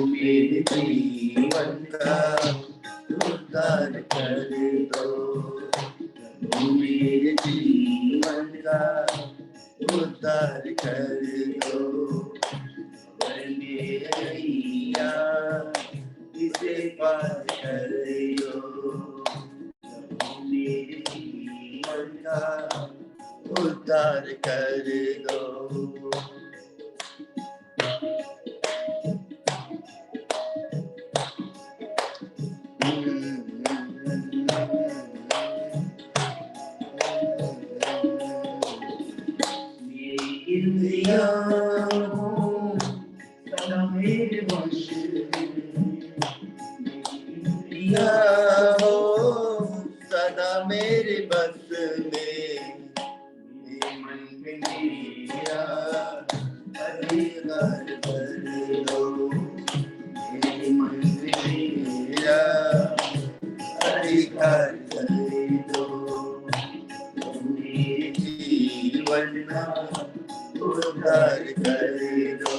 मेरे जीवन का उद्धार कर दो, मेरे जीवन का उद्धार कर दो, मैया इसे पार कर दो, मेरे जीवन का उद्धार कर दो। मेरे वश हो सदा मेरे बस में, मन में मेरा अधिकार कर दो, मेरे मन में मेरा अधिकार कर दो, मेरे जीवन का उद्धार कर दो।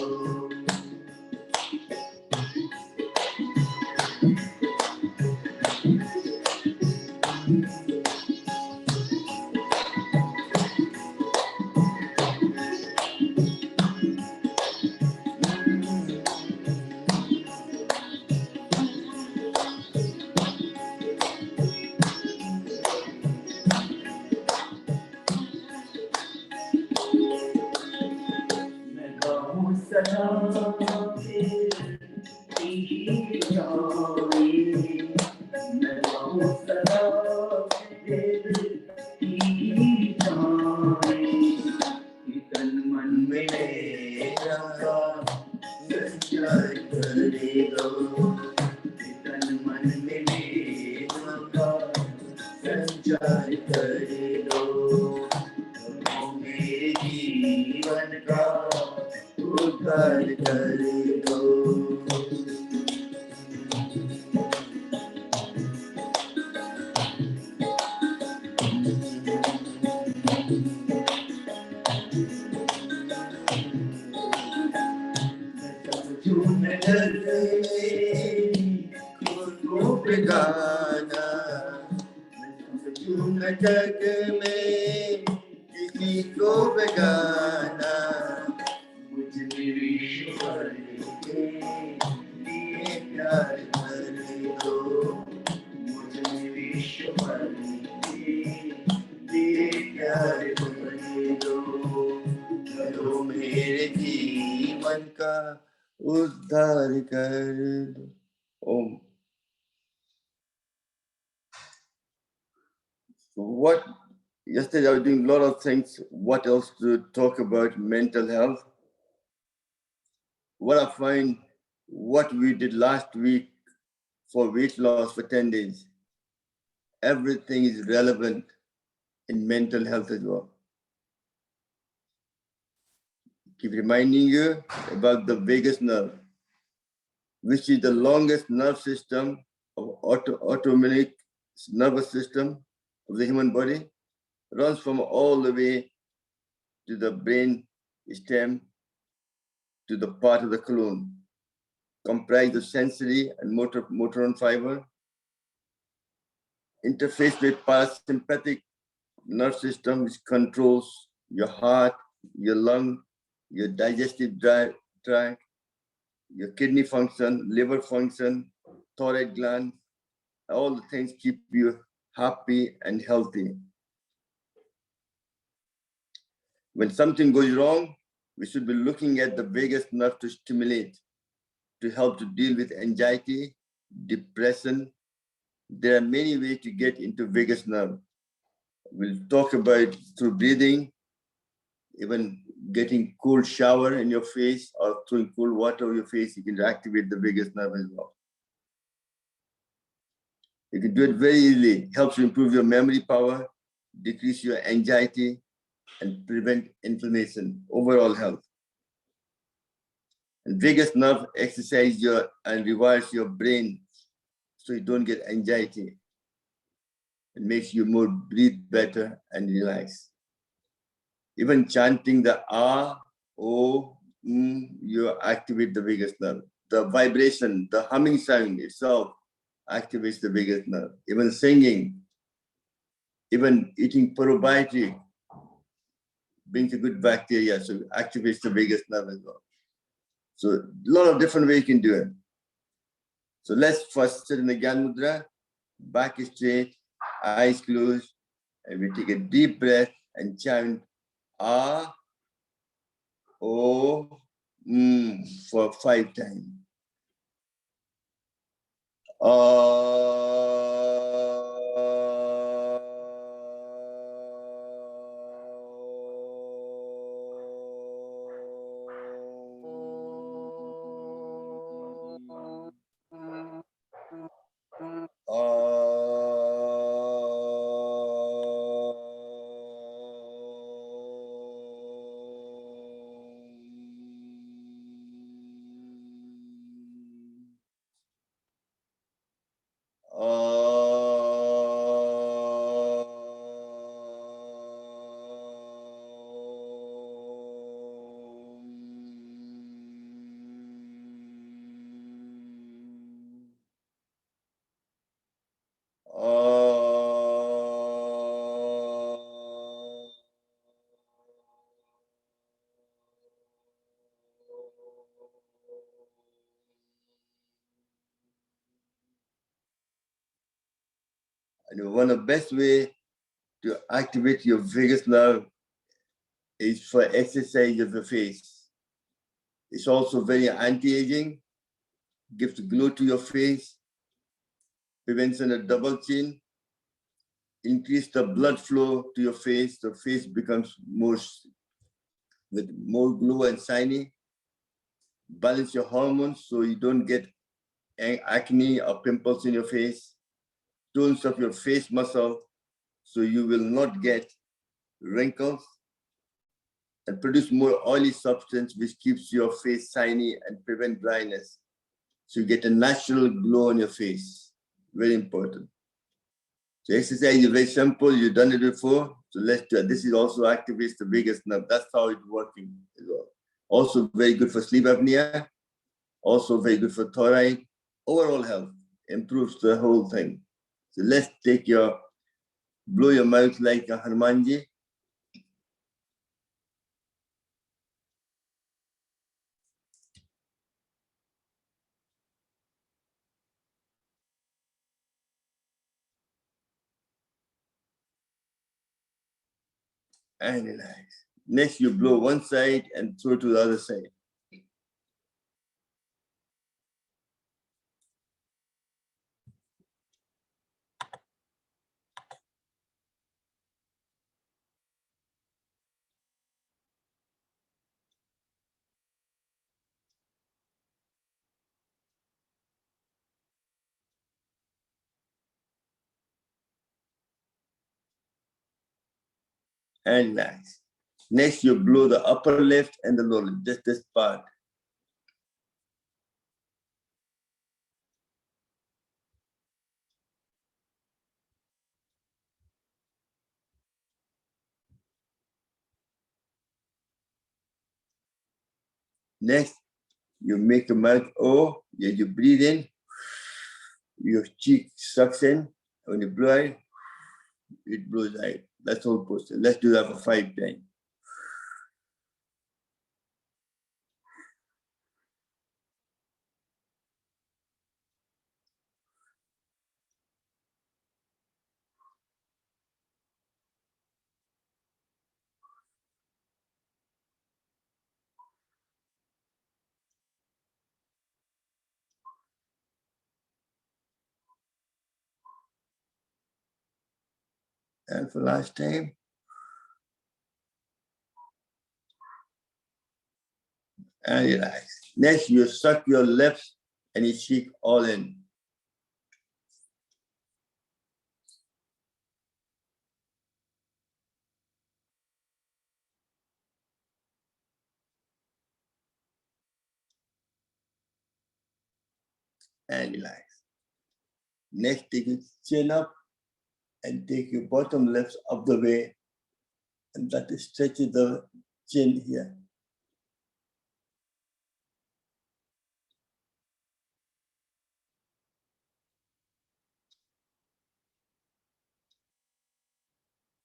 जग में किसी को बेगाना, मुझ में ईश्वर के लिए प्यार कर दो, मुझ में ईश्वर के लिए प्यार कर दो, करो मेरे जीवन का उद्धार कर दो। ओम। What, yesterday I was doing a lot of things. What else to talk about? Mental health. What I find, what we did last week for weight loss for 10 days, everything is relevant in mental health as well. Keep reminding you about the vagus nerve, which is the longest nerve system of autonomic nervous system of the human body, runs from all the way to the brain stem to the part of the colon, comprised of sensory and motor neuron fiber, interface with parasympathetic nerve system, which controls your heart, your lung, your digestive tract, your kidney function, liver function, thyroid gland, all the things keep you happy and healthy. When something goes wrong, we should be looking at the vagus nerve to stimulate, to help to deal with anxiety, depression. There are many ways to get into vagus nerve. We'll talk about through breathing, even getting cold shower in your face or throwing cold water over your face, you can activate the vagus nerve as well. You can do it very easily. It helps you improve your memory power, decrease your anxiety, and prevent inflammation, overall health. And vagus nerve exercise and rewires your brain so you don't get anxiety. It makes you more breathe better and relax. Even chanting the ah, o, you activate the vagus nerve. The vibration, the humming sound itself activates the vagus nerve. Even singing, even eating probiotic brings a good bacteria, so it activates the vagus nerve as well. So a lot of different ways you can do it. So let's first sit in the Gyan Mudra, back straight, eyes closed, and we take a deep breath and chant ah, o, for 5 times. And one of the best way to activate your vagus nerve is for exercise of the face. It's also very anti-aging, gives glow to your face, prevention of double chin, increase the blood flow to your face. The face becomes more with more glow and shiny. Balance your hormones so you don't get acne or pimples in your face. Tones up your face muscle so you will not get wrinkles, and produce more oily substance which keeps your face shiny and prevent dryness. So you get a natural glow on your face. Very important. So exercise is very simple. You've done it before. So let's do it. This is also activates the vagus nerve. That's how it's working as well. Also very good for sleep apnea. Also very good for thyroid. Overall health improves the whole thing. So let's take blow your mouth like a Hanumanji. And relax. Next, you blow one side and throw to the other side. And relax. Next, you blow the upper lip and the lower lip, just this part. Next, you make the mouth O, you breathe in, your cheek sucks in, when you blow out, it blows out. That's all posted. Let's do that for 5 times. And for last time, and relax. Next, you suck your lips and your cheek all in. And relax. Next, take your chin up and take your bottom left up the way, and that stretches the chin here.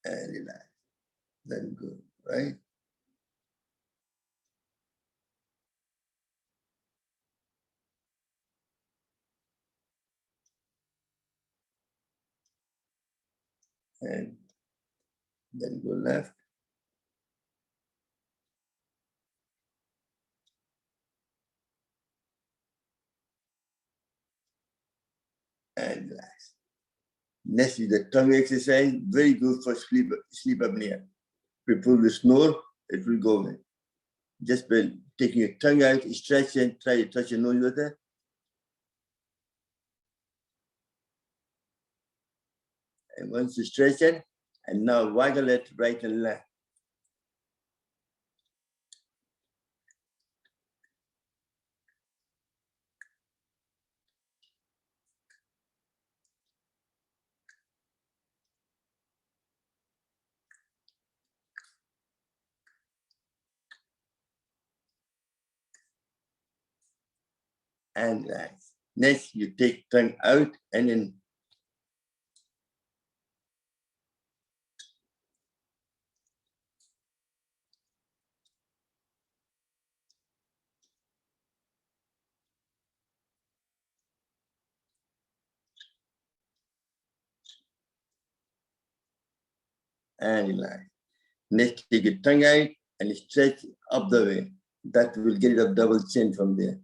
And relax. Then go, right? And then go left. And relax. Next is the tongue exercise, very good for sleep apnea. People will snore, it will go away. Just by taking your tongue out, stretch and try to touch your nose with it. And once you stretch it, and now waggle it right and left. And relax. Next, you take tongue out and then and relax. Next, take your tongue out and stretch up the way. That will get a double chin from there.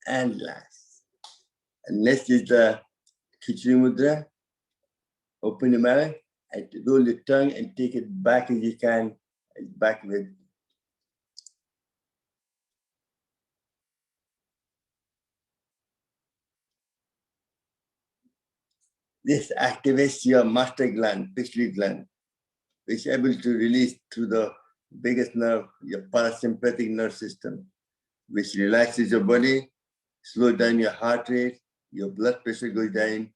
And relax. And next is the Khichdi Mudra. Open your mouth and roll your tongue and take it back as you can, back with. This activates your master gland, pituitary gland, which is able to release through the biggest nerve, your parasympathetic nerve system, which relaxes your body, slow down your heart rate, your blood pressure goes down,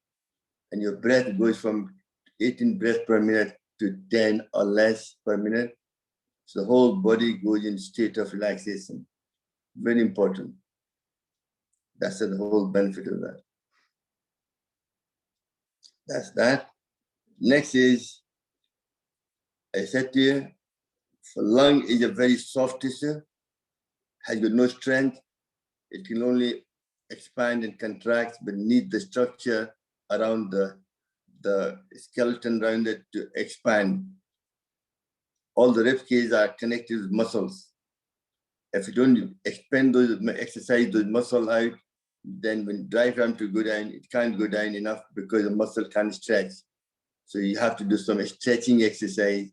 and your breath goes from 18 breaths per minute to 10 or less per minute. So the whole body goes in state of relaxation. Very important. That's the whole benefit of that. That's that. Next is, I said to you, the lung is a very soft tissue, has got no strength. It can only expand and contract, but need the structure around the skeleton around it to expand. All the rib cages are connected with muscles. If you don't expand those, exercise those muscles out, then when diaphragm to go down, it can't go down enough because the muscle can't stretch. So you have to do some stretching exercise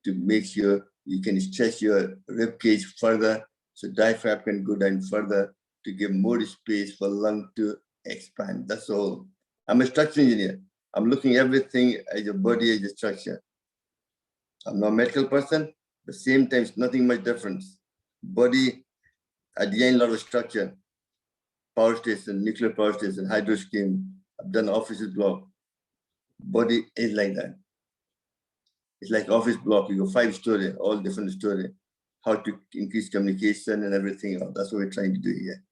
to make sure you can stretch your rib cage further, so diaphragm can go down further to give more space for lung to expand. That's all. I'm a structural engineer. I'm looking at everything as a body as a structure. I'm not a medical person, but same time, it's nothing much difference. Body, at the end, a lot of structure. Power station, nuclear power station, hydro scheme. I've done offices block. Body is like that. It's like office block. You go 5-story, all different story. How to increase communication and everything else. That's what we're trying to do here.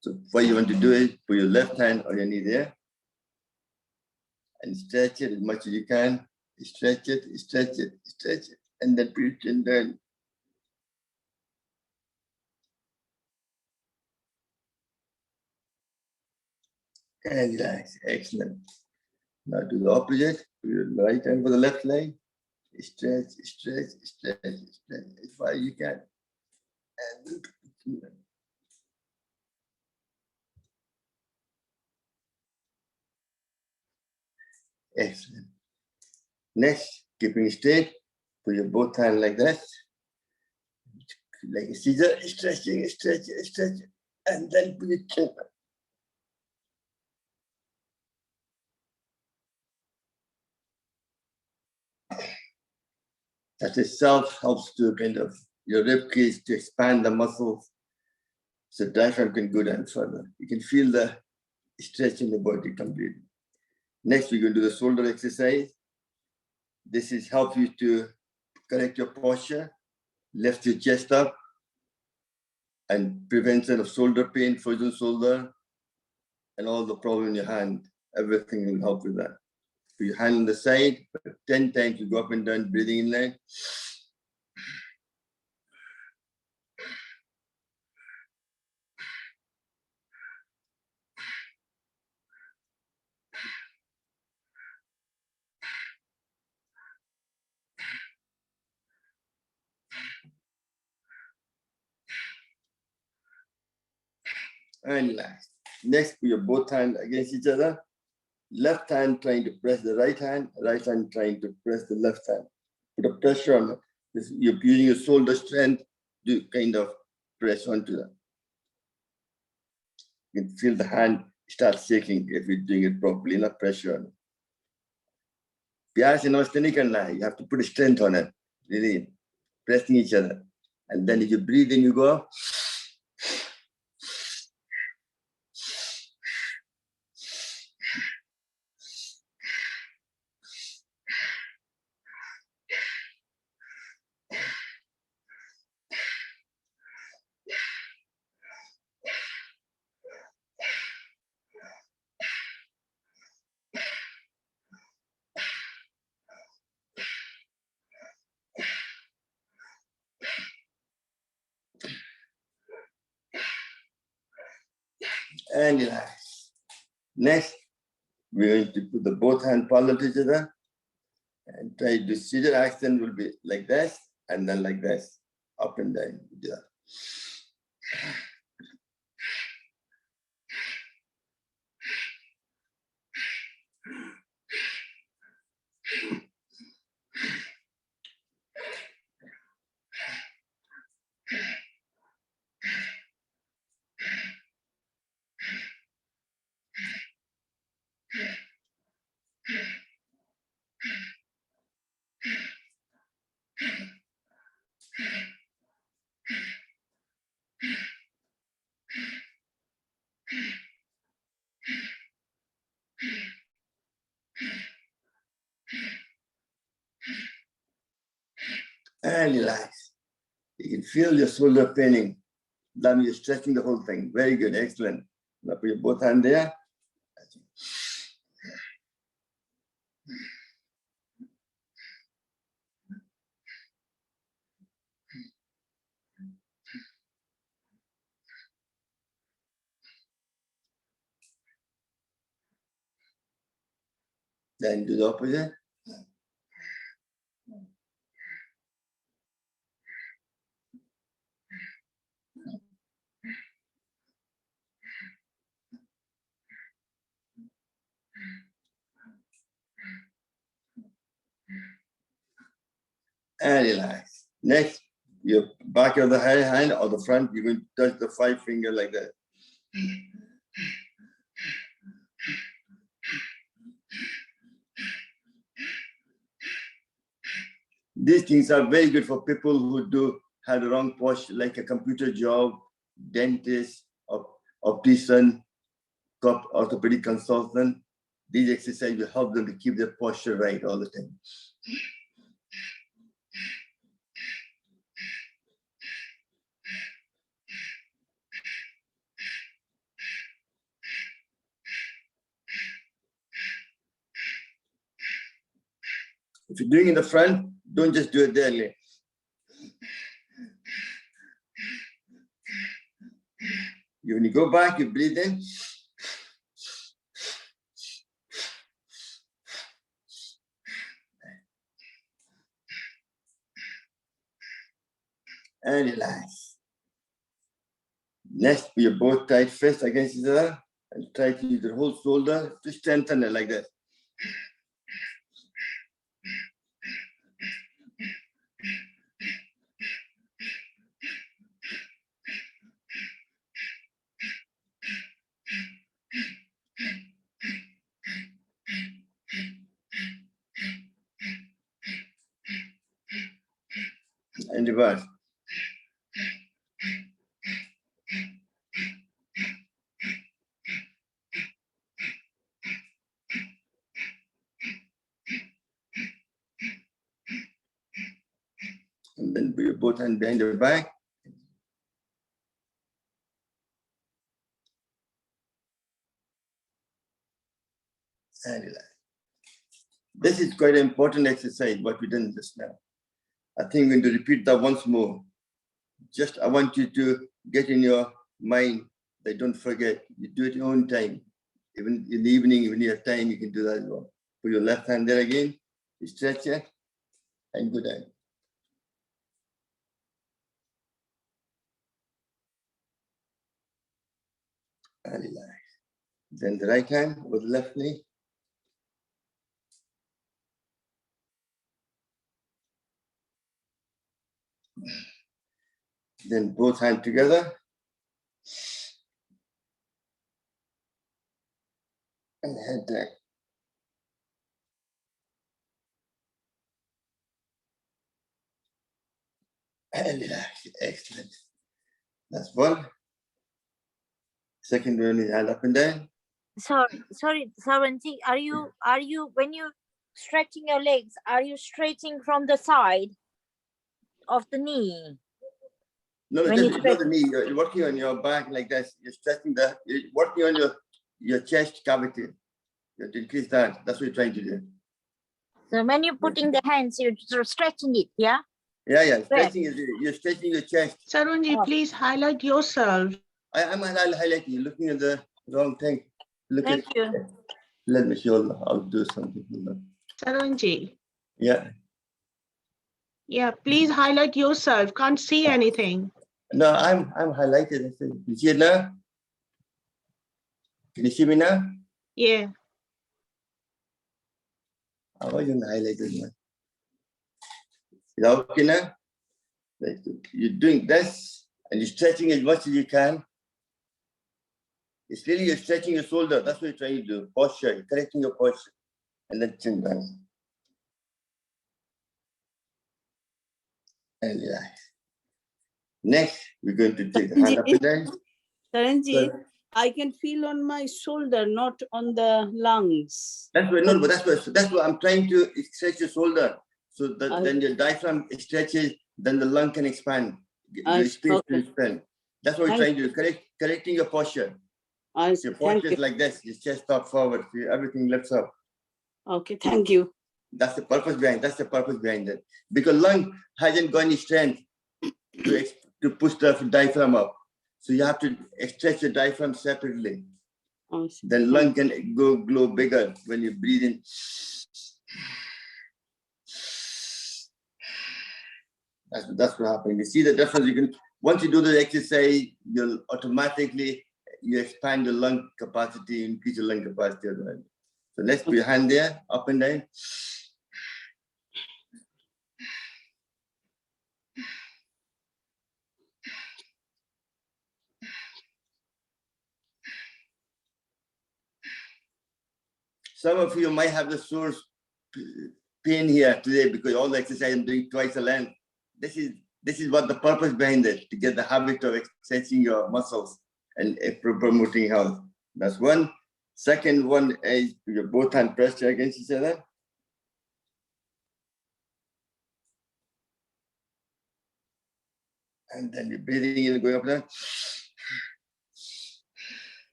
So what you want to do is put your left hand on your knee there and stretch it as much as you can. Stretch it, stretch it, stretch it, and then put your chin down. And relax. Excellent. Now do the opposite. Put your right hand for the left leg. Stretch, stretch, stretch, stretch as far as you can. And excellent. Next, keeping straight, put your both hands like that, like a scissor, stretching, stretching, stretching, and then put your chin up. That itself helps to kind of your rib cage to expand the muscles so diaphragm can go down further. You can feel the stretch in the body completely. Next, we're going to do the shoulder exercise. This is help you to correct your posture, lift your chest up, and prevention of shoulder pain, frozen shoulder, and all the problem in your hand. Everything will help with that. Put your hand on the side, 10 times you go up and down, breathing in there. And relax. Next, put your both hands against each other. Left hand trying to press the right hand trying to press the left hand. Put a pressure on this. You're using your shoulder strength to kind of press onto that. You can feel the hand start shaking if you're doing it properly, not pressure on it. प्यार से नमस्ते नहीं करना है. You have to put a strength on it, really, pressing each other. And then if you breathe in, you go. And relax. Next, we're going to put the both hand parallel to each other and try to scissor action will be like this and then like this, up and down. Yeah. And relax. You can feel your shoulder paining. That means you're stretching the whole thing. Very good, excellent. Now put your both hand there. Then do the opposite. And relax. Next, your back of the hand or the front, you're going to touch the 5 finger like that. These things are very good for people who have the wrong posture, like a computer job, dentist, optician, orthopedic consultant. These exercises will help them to keep their posture right all the time. If you're doing in the front, don't just do it there. When you go back, you breathe in. And relax. Next, put your both tight fists against each other and try to use the whole shoulder to strengthen it like that. and reverse. And then put your both hands behind your back. And relax. This is quite an important exercise, what we done just now. I think we're going to repeat that once more. Just I want you to get in your mind that don't forget. You do it your own time. Even in the evening, when you have time, you can do that as well. Put your left hand there again, you stretch it, and go down. And relax. Then the right hand with the left knee. Then both hands together. And head back. And relax. Excellent. That's one. Second one is hand up and down. Sorry, Sarvanji, are you when you stretching your legs, are you stretching from the side of the knee? No, just not the knee. You're working on your back like this. You're stretching that. You're working on your chest cavity. You have to increase that. That's what you're trying to do. So when you're putting the hands, you're stretching it, yeah? Yeah. Stretching is you're stretching your chest. Sarunji, please highlight yourself. I'm highlighting. You're looking at the wrong thing. Thank you. Let me show. I'll do something. Sarunji. Yeah. Yeah, please highlight yourself. Can't see anything. No, I'm highlighted. You see it now? Can you see me now? Yeah. I wasn't highlighted. Is that okay now? You're doing this and you're stretching as much as you can. It's really you're stretching your shoulder. That's what you're trying to do. Posture. You're correcting your posture. And then chin down. And relax. Next, we're going to take the hand up and down. Saranji, I can feel on my shoulder, not on the lungs. That's what, no, but that's what I'm trying to stretch your shoulder. So that then your diaphragm stretches, then the lung can expand. Your space can expand. That's what we're trying to do. Correcting your posture. Your posture is like this. Your chest up forward. Everything lifts up. Okay, thank you. That's the purpose behind. That's the purpose behind it. Because lung hasn't got any strength to push the diaphragm up. So you have to stretch the diaphragm separately. Then lung can grow bigger when you breathe in. That's what happens. You see the difference. You can once you do the exercise, you'll automatically expand the lung capacity, increase the lung capacity as well. So let's put your hand there, up and down. Some of you might have the sore pain here today because all the exercise I'm doing twice a length. This is what the purpose behind it, to get the habit of exercising your muscles and promoting health. That's one. Second one is your both hand pressed against each other. And then you're breathing in and going up and down.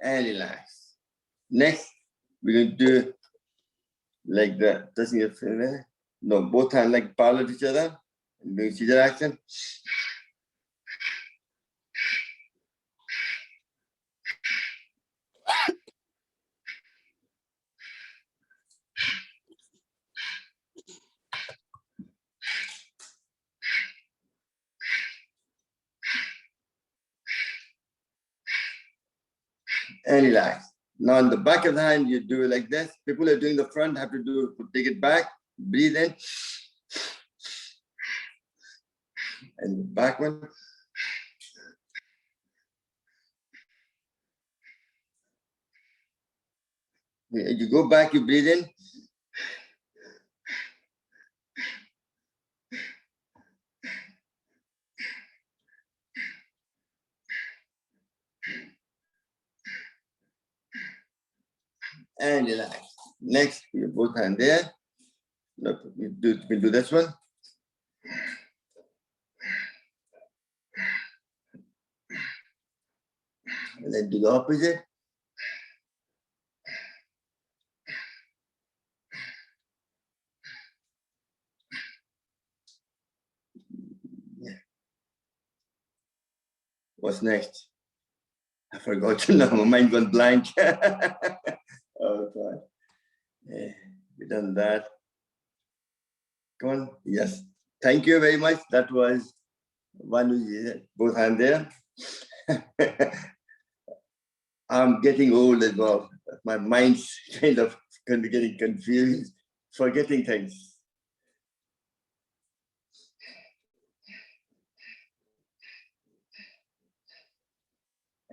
And relax. Next, we're going to do like that. Touching your finger. No, both hands like parallel to each other. And doing scissor action. And relax. Now on the back of the hand, you do it like this. People are doing the front, have to take it back, breathe in. And the back one. You go back, you breathe in. And relax. Next, you both hand there. No, we'll do this one. And then do the opposite. Yeah. What's next? I forgot to know. My mind went blank. Oh God. Yeah, we done that. Come on. Yes. Thank you very much. That was one, both hand there. I'm getting old as well. My mind's kind of getting confused, forgetting things.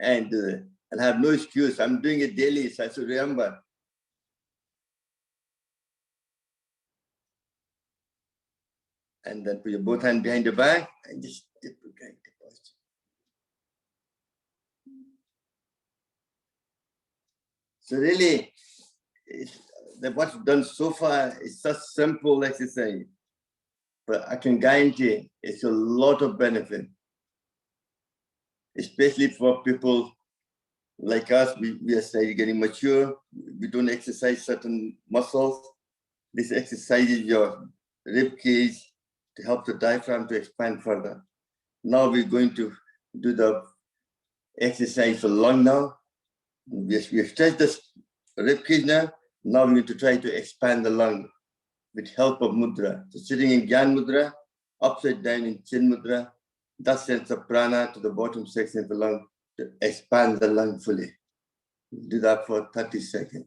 And I have no excuse. I'm doing it daily, so I should remember. And then put your both hands behind your back and just dip okay, posture. So really, what's done so far is such simple exercise, but I can guarantee it's a lot of benefit, especially for people like us. We are slightly getting mature. We don't exercise certain muscles. This exercises your rib cage to help the diaphragm to expand further. Now we're going to do the exercise for lung now. We have stretched the rib cage now. Now we're going to try to expand the lung with help of mudra. So sitting in Gyan mudra, upside down in Chin mudra, that sends the prana to the bottom section of the lung to expand the lung fully. Do that for 30 seconds.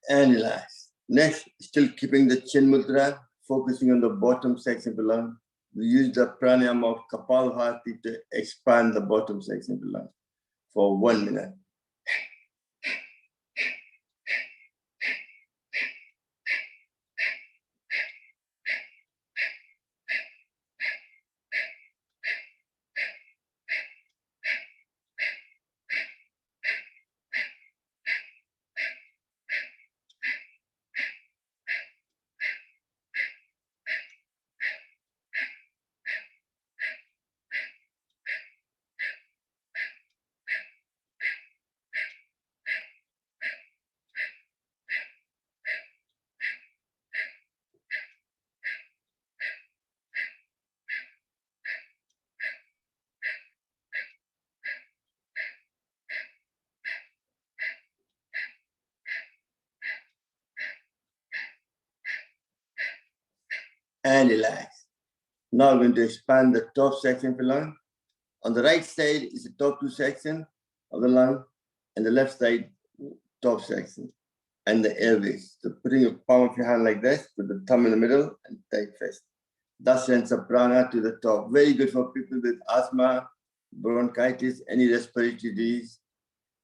And relax. Next, still keeping the chin mudra, focusing on the bottom section of the lung. We use the pranayama of Kapalbhati to expand the bottom section of the lung for 1 minute. And relax. Now we're going to expand the top section of the lung. On the right side is the top two section of the lung, and the left side, top section, and the airways. So putting your palm of your hand like this, with the thumb in the middle, and tight fist. That sends a prana to the top. Very good for people with asthma, bronchitis, any respiratory disease.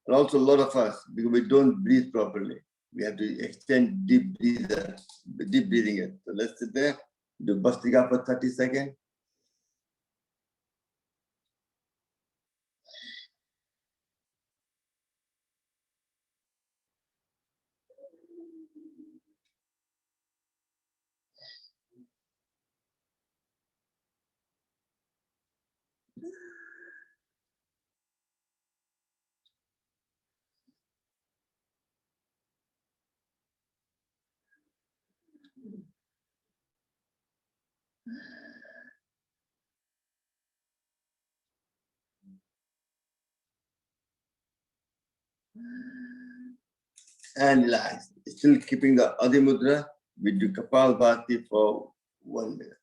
And also a lot of us, because we don't breathe properly. We have to extend deep breathing it. So let's sit there, do Bhastrika for 30 seconds. And relax. Still keeping the Adi Mudra. We do Kapalbhati for 1 minute.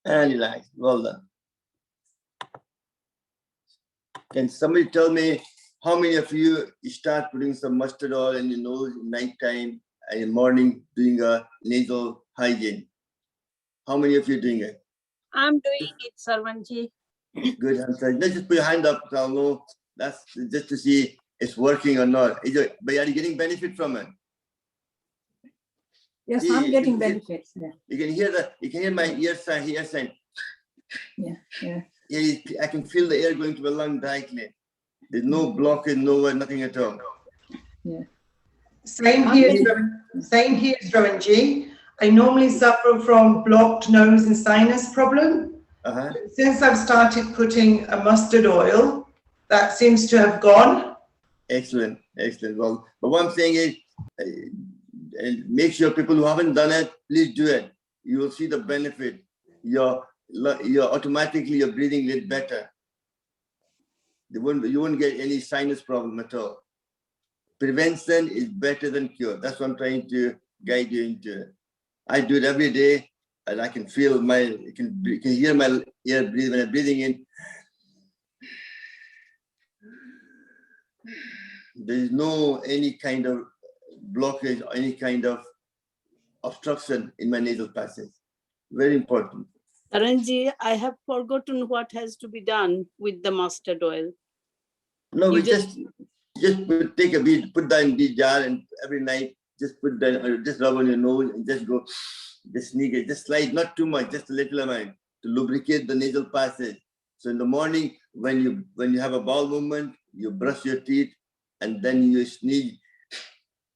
And relax. Well done. Can somebody tell me how many of you start putting some mustard oil in your nose at night time and in the morning doing a nasal hygiene? How many of you doing it? I'm doing it, Sarvanji. Good. Let's just put your hand up so I'll know. That's just to see it's working or not. But are you getting benefit from it? Yes, Yeah, I'm getting benefits. Yeah, You can hear my ear sign. yeah. Yeah, I can feel the air going to the lung directly. There's no blockage, nowhere, nothing at all. Same here, Stravanji. I normally suffer from blocked nose and sinus problem. Since I've started putting a mustard oil, that seems to have gone. Excellent, excellent. Well, but what I'm saying is, make sure people who haven't done it, please do it. You will see the benefit. You're automatically your breathing a little better. You won't get any sinus problem at all. Prevention is better than cure. That's what I'm trying to guide you into. I do it every day, and I can feel you can hear my ear breathe when I'm breathing in. There is no any kind of blockage or any kind of obstruction in my nasal passage. Very important. Saranji, I have forgotten what has to be done with the mustard oil. No, we just take a bead, put that in the jar, and every night just put that, or just rub on your nose and just go, just sneak it, just slide, not too much, just a little amount to lubricate the nasal passage. So in the morning, when you have a bowel movement, you brush your teeth, and then you sneeze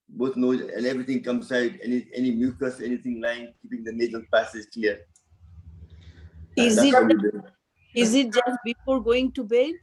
both nose, and everything comes out. Any mucus, anything lying, keeping the nasal passage clear. Is it just before going to bed?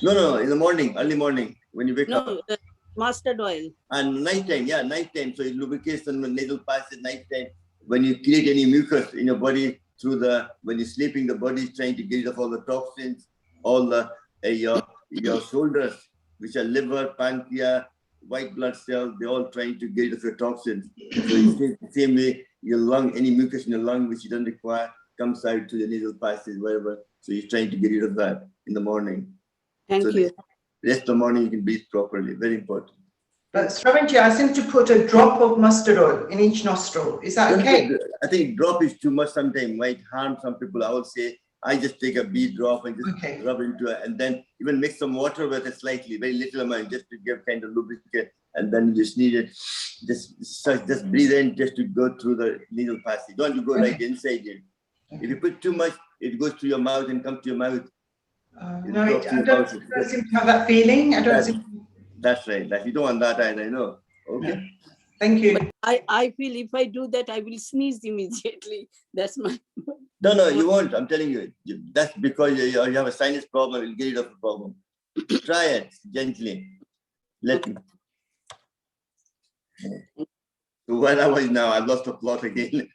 No, in the morning, early morning, when you wake up. No, the mustard oil. And nighttime, nighttime. So it lubricates the nasal passage nighttime. When you create any mucus in your body when you're sleeping, the body is trying to get rid of all the toxins, all the your shoulders, which are liver, pancreas, white blood cells, they're all trying to get rid of your toxins. So the same way, your lung, any mucus in your lung which you don't require, comes out to the nasal passage, wherever. So you're trying to get rid of that in the morning. Thank you. The rest of the morning you can breathe properly. Very important. But Stravanji, I seem to put a drop of mustard oil in each nostril. Is that okay? I think drop is too much sometimes, might harm some people. I would say I just take a bead drop and just rub into it, and then even mix some water with it slightly, very little amount, just to give kind of lubricant, and then you just need it. Just breathe in just to go through the nasal passage. Don't you go right inside it. If you put too much, it goes through your mouth and comes to your mouth. No, I don't seem to have that feeling. That's right. You don't want that either, I know. Okay. No. Thank you. But I feel if I do that, I will sneeze immediately. That's my... No, you won't. I'm telling you. That's because you have a sinus problem. You'll get rid of the problem. Try it gently. Let me. So where I was now, I lost the plot again.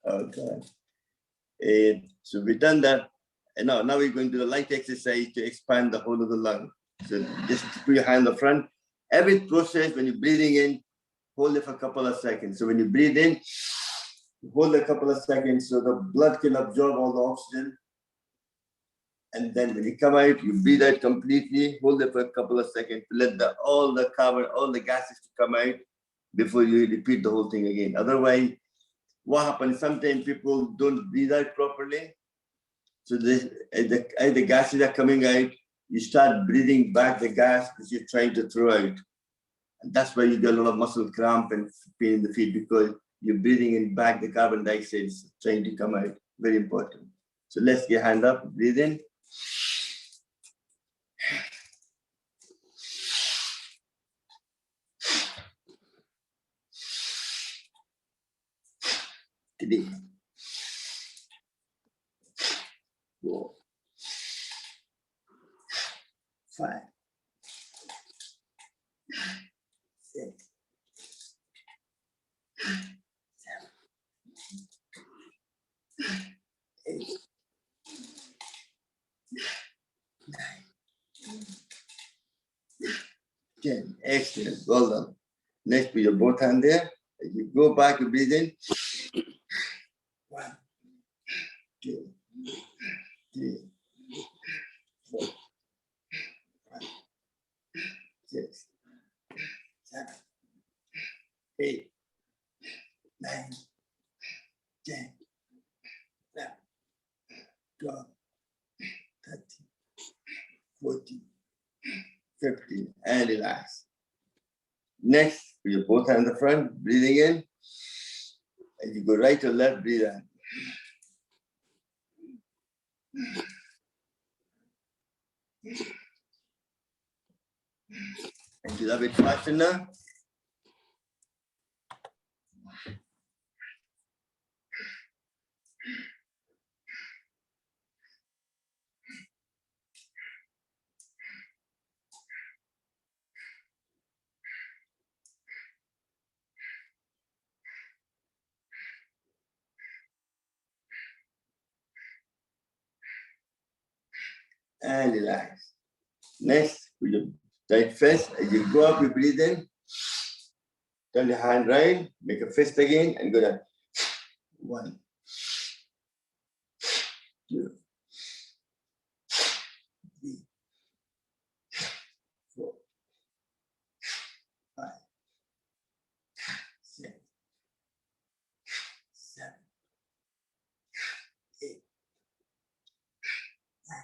Okay. So we've done that. And now we're going to do the light exercise to expand the whole of the lung. So just put your hand in the front. Every process, when you're breathing in, hold it for a couple of seconds. So when you breathe in, hold a couple of seconds so the blood can absorb all the oxygen. And then when you come out, you breathe out completely, hold it for a couple of seconds to let all the gases to come out before you repeat the whole thing again. Otherwise, what happens, sometimes people don't breathe out properly. So as the gases are coming out, you start breathing back the gas because you're trying to throw out. And that's why you get a lot of muscle cramp and pain in the feet, because you're breathing in back the carbon dioxide is trying to come out. Very important. So let's get hand up, breathe in. Three, 4, 5, 6, 7, 8, 9, 10. Excellent. Well done. Next, put your both hand there. As you go back, you breathe in. 1, 2, 3, 4, 5, 6, 7, 8, 9, 10, 11, 12, 13, 14, 15, and relax. Next, put your both hands in the front, breathing in. As you go right or left, breathe out. And do that a bit faster now. And relax. Next, with your tight fist, as you go up, you breathe in. Turn your hand right, make a fist again, and go down. 1, 2, 3, 4, 5, 6, 7, 8, 9,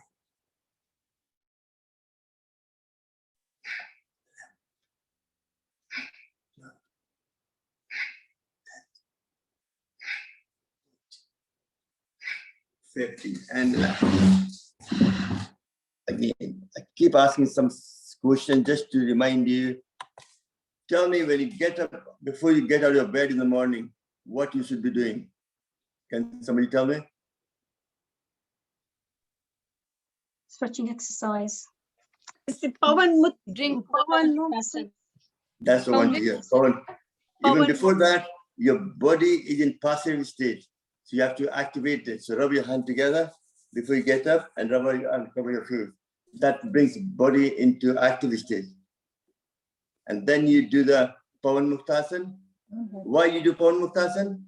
50. And again, I keep asking some questions just to remind you. Tell me, when you get up, before you get out of your bed in the morning, what you should be doing. Can somebody tell me? Stretching exercise. Drink Pawan. That's the one to hear. Even before that, your body is in passive state. So you have to activate it. So rub your hand together before you get up and rub and cover your food. That brings body into active state. And then you do the Pawan Muktasan. Why you do Pawan Muktasan?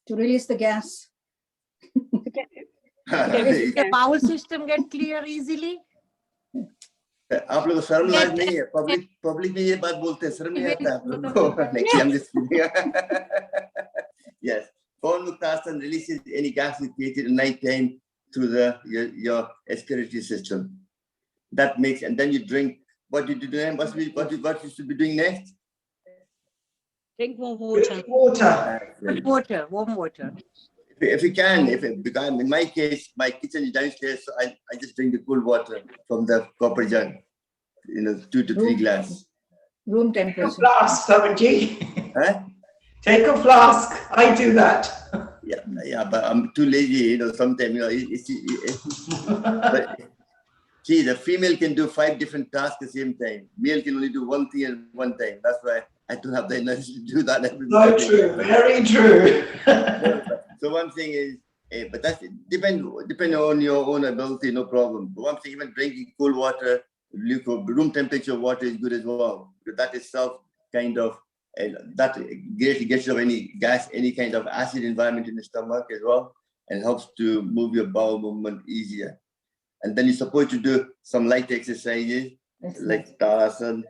To release the gas. The bowel system get clear easily. आप लोग को शर्म लाज नहीं है, public में ये बात बोलते हैं, शर्म नहीं आता आप लोग को. I'm just kidding. Yes, Pawan Muktasan releases any gas created at night time through your respiratory system. That makes, and then you drink. What did you do then? What you should be doing next? Drink more water. Water. Warm water. If you can, because in my case, my kitchen is downstairs, so I just drink the cool water from the copper jug, 2 to 3 glasses. Room Take a temperature. flask, Savanji. Huh? Take a flask. I do that. Yeah, but I'm too lazy, sometimes, but see, the female can do 5 different tasks at the same time. Male can only do one thing at one time. That's why I don't have the energy to do that every So day. true, very true. So one thing is, but that's depend on your own ability, no problem. But one thing, even drinking cool water, room temperature water is good as well. Because that itself kind of, that gets rid of any gas, any kind of acid environment in the stomach as well, and helps to move your bowel movement easier. And then you're supposed to do some light exercises, like Tarasan,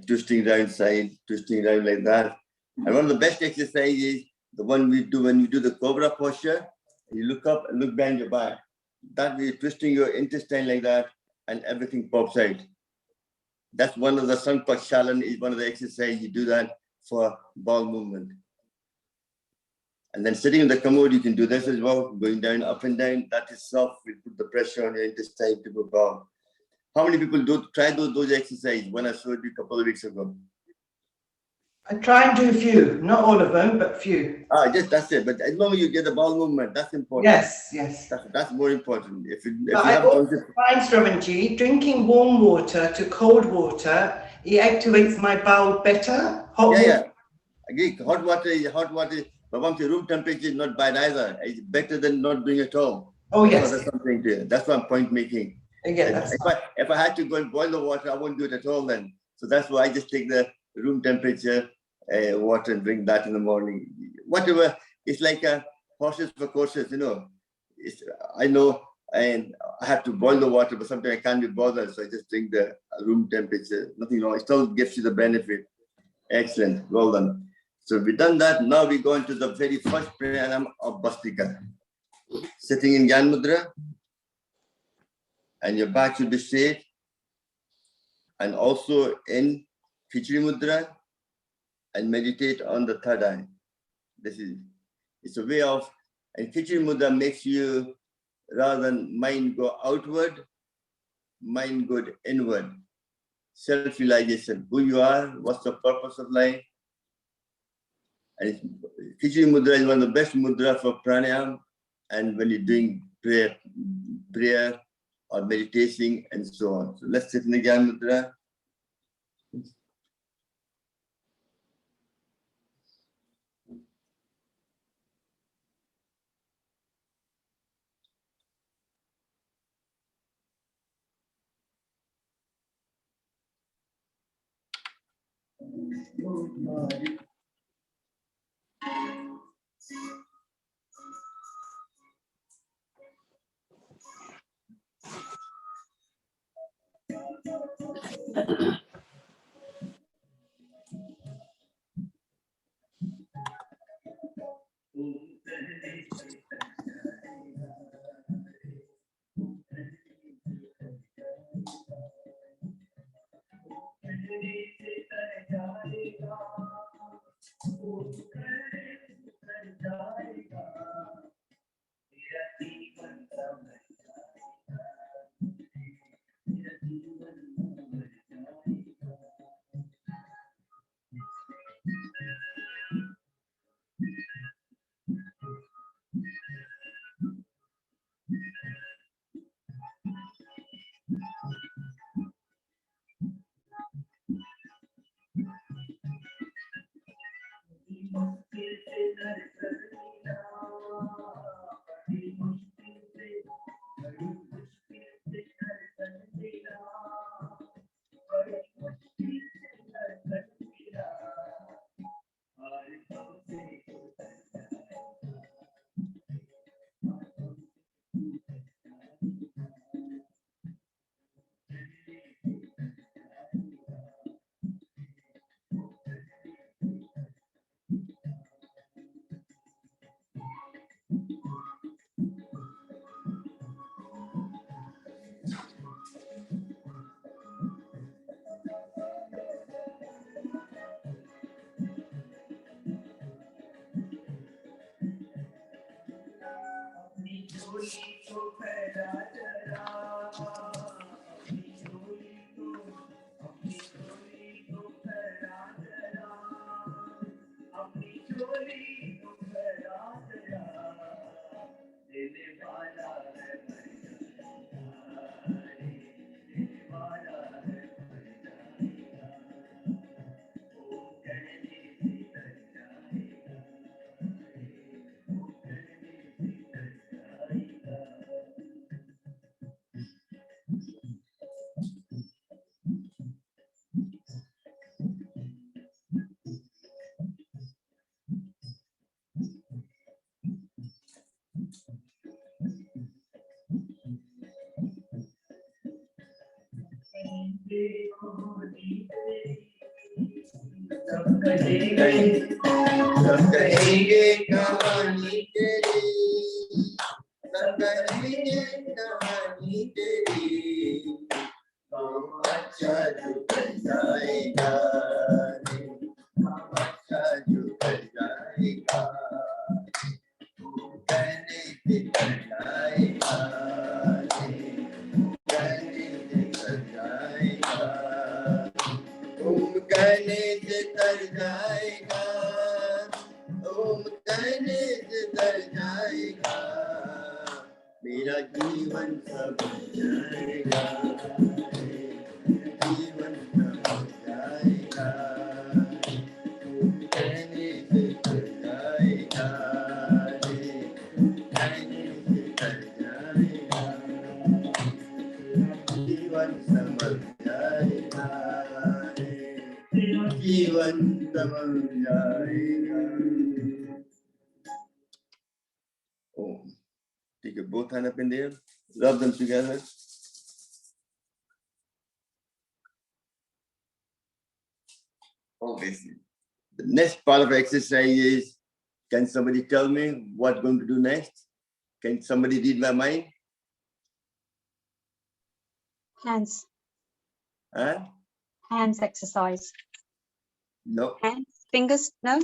twisting around side, twisting around like that. And one of the best exercises the one we do when you do the cobra posture, you look up and look behind your back. That way you're twisting your intestine like that and everything pops out. That's one of the Sangpak Shalan is one of the exercises you do that for bowel movement. And then sitting in the commode, you can do this as well, going down, up and down. That itself will put the pressure on your intestine to go down. How many people try those exercises when I showed you a couple of weeks ago? I try and do a few, not all of them, but few. Just that's it. But as long as you get the bowel movement, that's important. Yes, yes. That's more important. If you I have also find, Sravanji, drinking warm water to cold water, it activates my bowel better. Hot water. Yeah. Agree. Hot water. But once the room temperature is not bad either. It's better than not doing at all. Oh, yes. That's something there. That's what I'm point making. Yeah, if I had to go and boil the water, I wouldn't do it at all then. So that's why I just take the room temperature water and drink that in the morning. Whatever. It's like horses for courses, you know. I know, and I have to boil the water, but sometimes I can't be bothered. So I just drink the room temperature. Nothing wrong. It still gives you the benefit. Excellent. Well done. So we've done that. Now we go into the very first pranayama of Bhastrika. Sitting in Gyan Mudra, and your back should be straight. And also in Khichdi Mudra, and meditate on the third eye. It's a way of, and Khichdi Mudra makes you, rather than mind go outward, mind go inward. Self-realization, who you are, what's the purpose of life. And Khichdi Mudra is one of the best mudra for pranayama, and when you're doing prayer or meditating and so on. So let's sit in the Gyan Mudra. कहेंगे कहानी तेरी, सब कहेंगे कहानी तेरी, अच्छा जुड़ जाएगा, अच्छा जुड़ जाएगा, कहने से कर जाएगा, कहने से कर जाएगा, कहने से कर जाएगा, कहने से कर जाएगा, मेरा जीवन सब जाएगा, जीवन सब जाएगा, कहने से कर जाएगा, कहने से कर जाएगा, जीवन समझ जाएगा, जीवन समझ जाएगा. Oh, take your both hands up in there, rub them together. Obviously. The next part of exercise is, can somebody tell me what I'm going to do next? Can somebody read my mind? Hands. Huh? Hands exercise. No. Hands, fingers, no?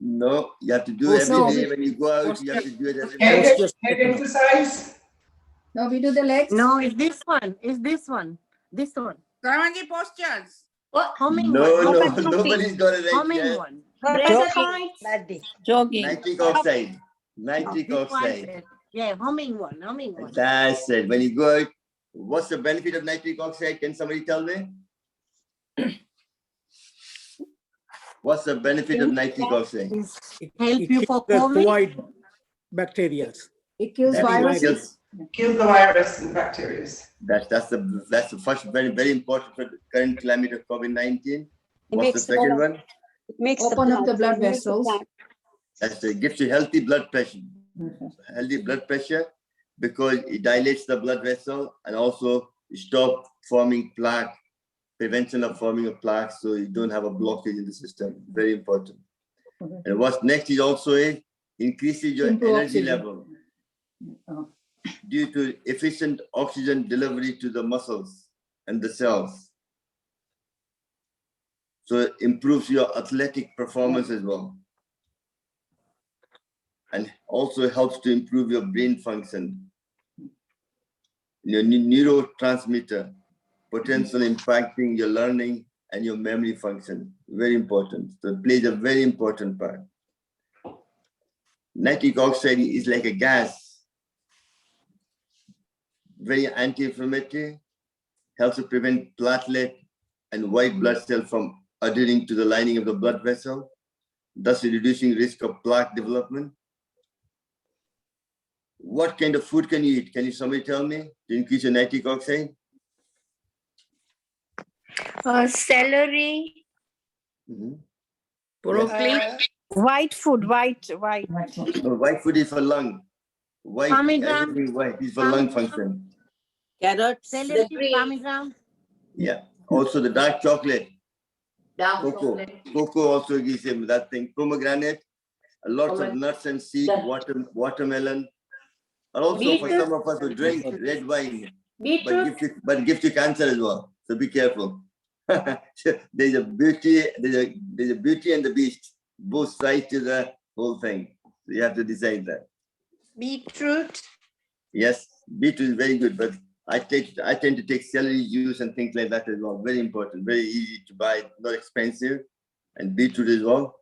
No, you have to do every No. day when you go out, you have to do it every Head, day. head exercise. No, we do the legs. No, it's this one. It's this one. This one. Sarangi postures. Humming No, one. no, Open nobody's got it right Humming yet. one. Jogging. Nitric oxide. Nitric This one oxide. said, yeah, humming one. Humming one. That's it. When you go out, what's the benefit of nitric oxide? Can somebody tell me? What's the benefit of nitric oxide? Help you for COVID. Provide bacteria. It kills That viruses. Kill the virus and bacteria. That's the first very important for the current climate of COVID-19. What's the makes the second one? It makes open up the blood vessels. That's it gives you healthy blood pressure. Healthy blood pressure because it dilates the blood vessel and also stop forming plaque, prevention of forming of plaque, so you don't have a blockage in the system. Very important. And what's next is also increases your Improve energy oxygen. level due to efficient oxygen delivery to the muscles and the cells. So it improves your athletic performance as well. And also helps to improve your brain function, your neurotransmitter, potential impacting your learning and your memory function. Very important. So it plays a very important part. Nitric oxide is like a gas, very anti-inflammatory, helps to prevent platelet and white blood cells from adhering to the lining of the blood vessel, thus reducing risk of plaque development. What kind of food can you eat? Can somebody tell me to increase your nitric oxide? Celery, Broccoli. white food, white. White food is for lung. White, Parmesan. everything white is for lung function. Carrots. Celery, parmesan. Yeah. Also the dark chocolate. Cocoa. Cocoa also gives him that thing. Pomegranate, lots of nuts and seeds, watermelon. And also for some of us who drink red wine, but gives you cancer as well. So be careful. There's a beauty and the beast, both sides to the whole thing. So you have to decide that. Beetroot, Yes, beetroot is very good, but I tend to take celery juice and things like that as well. Very important, very easy to buy, not expensive, and beetroot as well.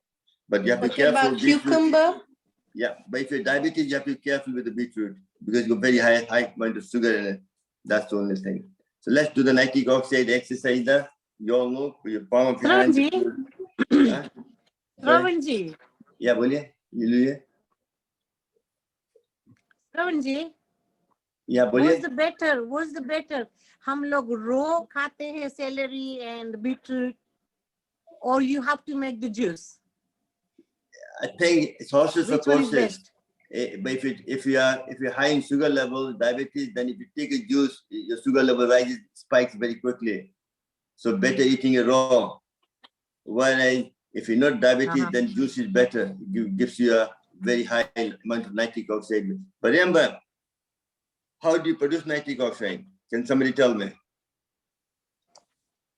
But you have to be careful. about cucumber? Yeah, but if you're diabetic, you have to be careful with the beetroot because you've got very high amount of sugar in it. That's the only thing. So let's do the nitric oxide exercise there. You all know, with your palm of your hand. Huh? Ravanji. Yeah, बोलिए, लीजिए. Ravanji. Yeah, बोलिए. What's the better? हम लोग raw खाते हैं celery and beetroot, or you have to make the juice? I think it's horses for Which one is courses. best? But if you're high in sugar level, diabetes, then if you take a juice, your sugar level spikes very quickly. So better eating it raw. Whereas If you're not diabetic, then juice is better. It gives you a very high amount of nitric oxide. But remember, how do you produce nitric oxide? Can somebody tell me?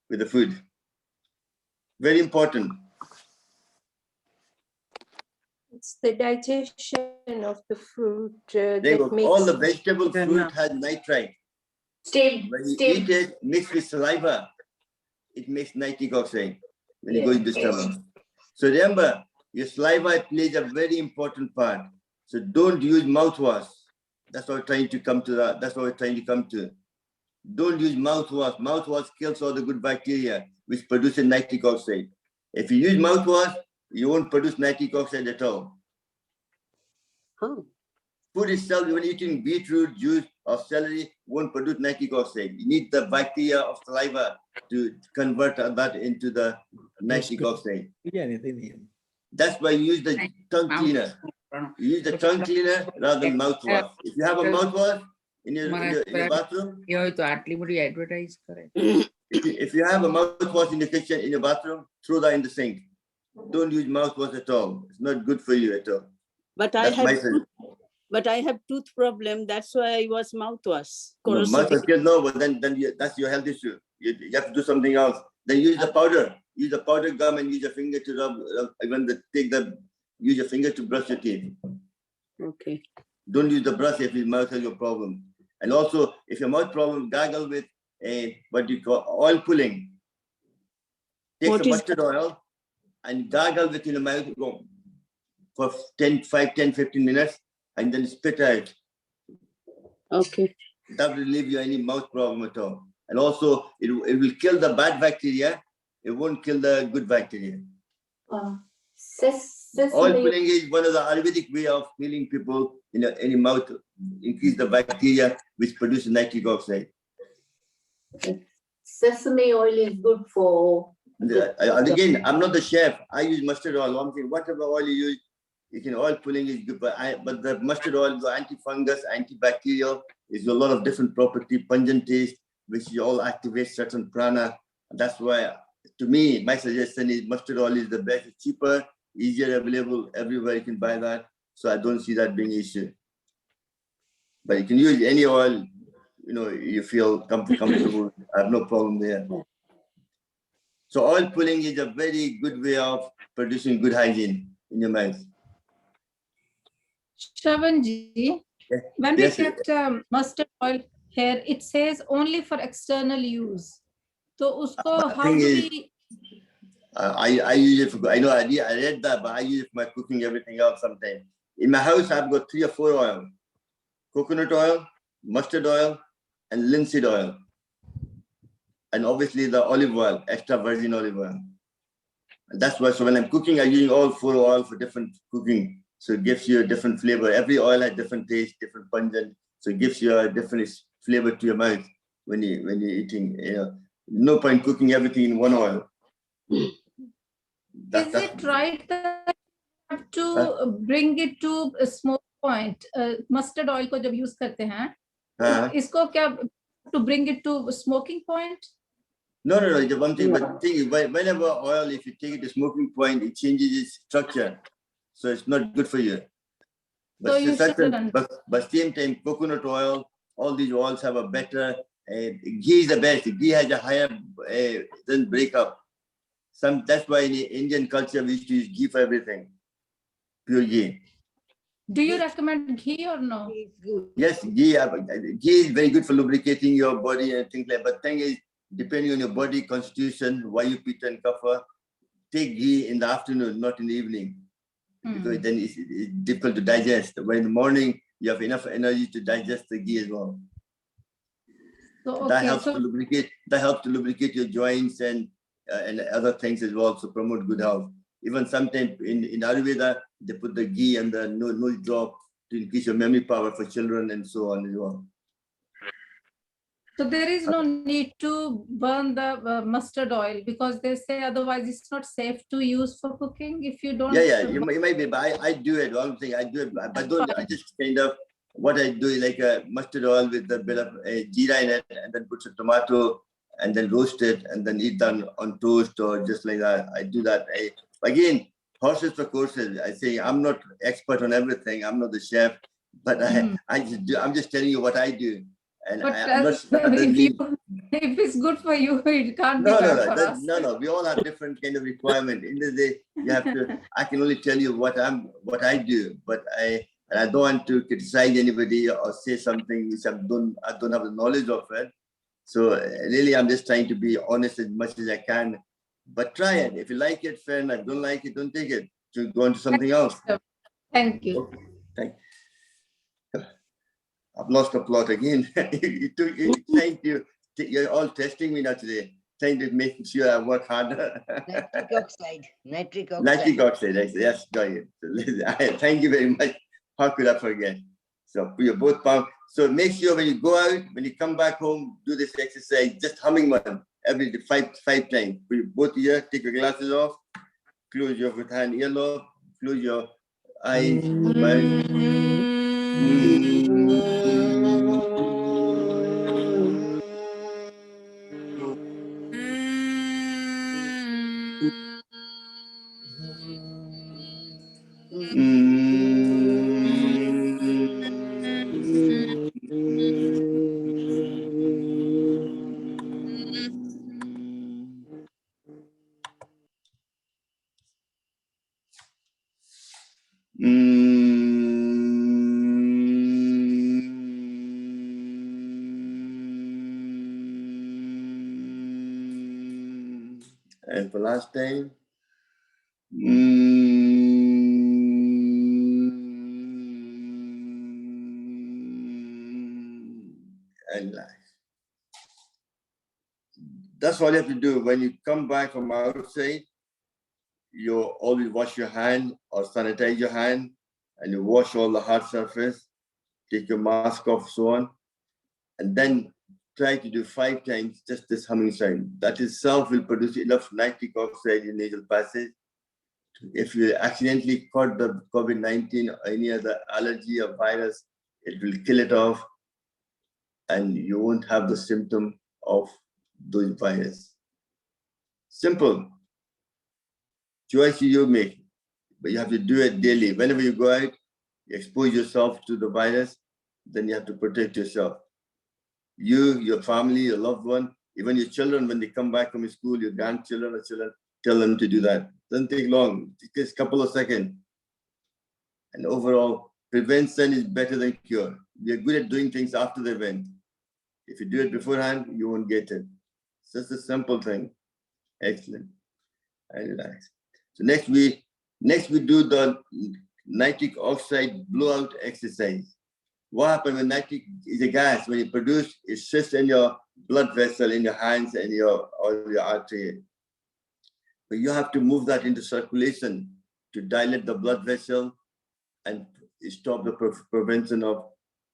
With the food. Very important. It's the digestion of the fruit There that you go. makes All the vegetable fruit has nitrite. steam. When you eat it mixed with saliva, it makes nitric oxide when you go into the stomach. So remember, your saliva plays a very important part. So don't use mouthwash. That's what we're trying to come to. That's what we're trying to come to. Don't use mouthwash. Mouthwash kills all the good bacteria, which produces nitric oxide. If you use mouthwash, you won't produce nitric oxide at all. Food itself, when eating beetroot juice or celery, won't produce nitric oxide. You need the bacteria of saliva to convert that into the nitric oxide. That's why you use the tongue cleaner. You use the tongue cleaner rather than mouthwash. If you have a mouthwash in your bathroom, if you have a mouthwash in the kitchen, in your bathroom, throw that in the sink. Don't use mouthwash at all. It's not good for you at all. But I have tooth problem. That's why I was mouthwash. No, mouthwash, no, but then that's your health issue. You have to do something else. Then use the powder. Use the powder gum and use your finger to rub. Use your finger to brush your teeth. Okay. Don't use the brush if your mouth has your problem. And also, if your mouth problem, gargle with what you call oil pulling. Take some mustard oil and gargle with in the mouth for 10-15 minutes and then spit out. Okay. That will relieve you any mouth problem at all. And also, it will kill the bad bacteria. It won't kill the good bacteria. Oil pulling is one of the Ayurvedic way of healing people in any mouth, increase the bacteria which produce nitric oxide. Sesame oil is good for. And again, I'm not the chef. I use mustard oil. I'm saying whatever oil you use, you can oil pulling is good. But the mustard oil is anti-fungus, antibacterial. It's a lot of different property, pungent taste, which you all activate certain prana. That's why, to me, my suggestion is mustard oil is the best. It's cheaper, easier available everywhere. You can buy that. So I don't see that being an issue. But you can use any oil, you feel comfortable. I have no problem there. So oil pulling is a very good way of producing good hygiene in your mouth. Shravanji, when we kept mustard oil here, it says only for external use. So usko how do we? I use it for, I read that, but I use it for my cooking, everything else sometimes. In my house, I've got 3 or 4 oils. Coconut oil, mustard oil, and linseed oil. And obviously the olive oil, extra virgin olive oil. And that's why, so when I'm cooking, I'm using all 4 oils for different cooking. So it gives you a different flavor. Every oil has different taste, different pungent. So it gives you a different flavor to your mouth when you're eating. No point cooking everything in one oil. Is it right that you have to bring it to a smoke point? Mustard oil ko jab use karte hain, isko kya to bring it to smoking point? No. The one thing, but thing, whenever oil, if you take it to smoking point, it changes its structure. So it's not good for you. But, but same time, coconut oil, all these oils have a better, ghee is the best. Ghee has a higher, doesn't break up. That's why in Indian culture, we used to use ghee for everything. Pure ghee. Do you recommend ghee or no? Yes, ghee is very good for lubricating your body and things like that. But the thing is, depending on your body constitution, vayu, pitta and kapha, take ghee in the afternoon, not in the evening. Because then it's difficult to digest. But in the morning, you have enough energy to digest the ghee as well. So, okay, that helps to lubricate your joints and other things as well, to promote good health. Even sometimes in Ayurveda, they put the ghee and the nose drop to increase your memory power for children and so on as well. So there is no need to burn the mustard oil because they say otherwise it's not safe to use for cooking if you don't. Yeah, you might be, but I do it. One thing I do it, but I just kind of what I do is like a mustard oil with a bit of jeera in it, and then put some tomato and then roast it and then eat that on toast or just like that. I do that Again, horses for courses. I say I'm not expert on everything. I'm not the chef, but I'm just telling you what I do. And But I'm not, if it's good for you, it can't be bad for us. no. We all have different kind of requirement. In the day, you have to. I can only tell you what I do, but I don't want to criticize anybody or say something which I don't have the knowledge of it. So really, I'm just trying to be honest as much as I can. But try it. If you like it, fair enough. Don't like it, don't take it. To go on to something else. Thank you. Okay. Thank you. I've lost the plot again. You're all testing me now today, trying to make sure I work harder. Nitric oxide. Nitric oxide, yes, got it. Thank you very much. How could I forget? So you're both pumped. So make sure when you go out, when you come back home, do this exercise, just humming one every five times. Put your both ears, take your glasses off, close your hand earlobe, close your eyes, mouth. And for last time. And life. That's all you have to do. When you come back from outside, you always wash your hand or sanitize your hand, and you wash all the hard surface, take your mask off, so on, and then try to do 5 times just this humming sound. That itself will produce enough nitric oxide in nasal passage. If you accidentally caught the COVID-19 or any other allergy or virus, it will kill it off, and you won't have the symptom of those virus. Simple. Choice you make, but you have to do it daily. Whenever you go out, you expose yourself to the virus, then you have to protect yourself. You, your family, your loved one, even your children, when they come back from school, your grandchildren or children, tell them to do that. Doesn't take long, it takes a couple of seconds. And overall, prevention is better than cure. We are good at doing things after the event. If you do it beforehand, you won't get it. It's just a simple thing. Excellent. And relax. So next we do the nitric oxide blowout exercise. What happens when nitric is a gas? When it produced, it sits in your blood vessel, in your hands and your artery. But you have to move that into circulation to dilate the blood vessel and stop the prevention of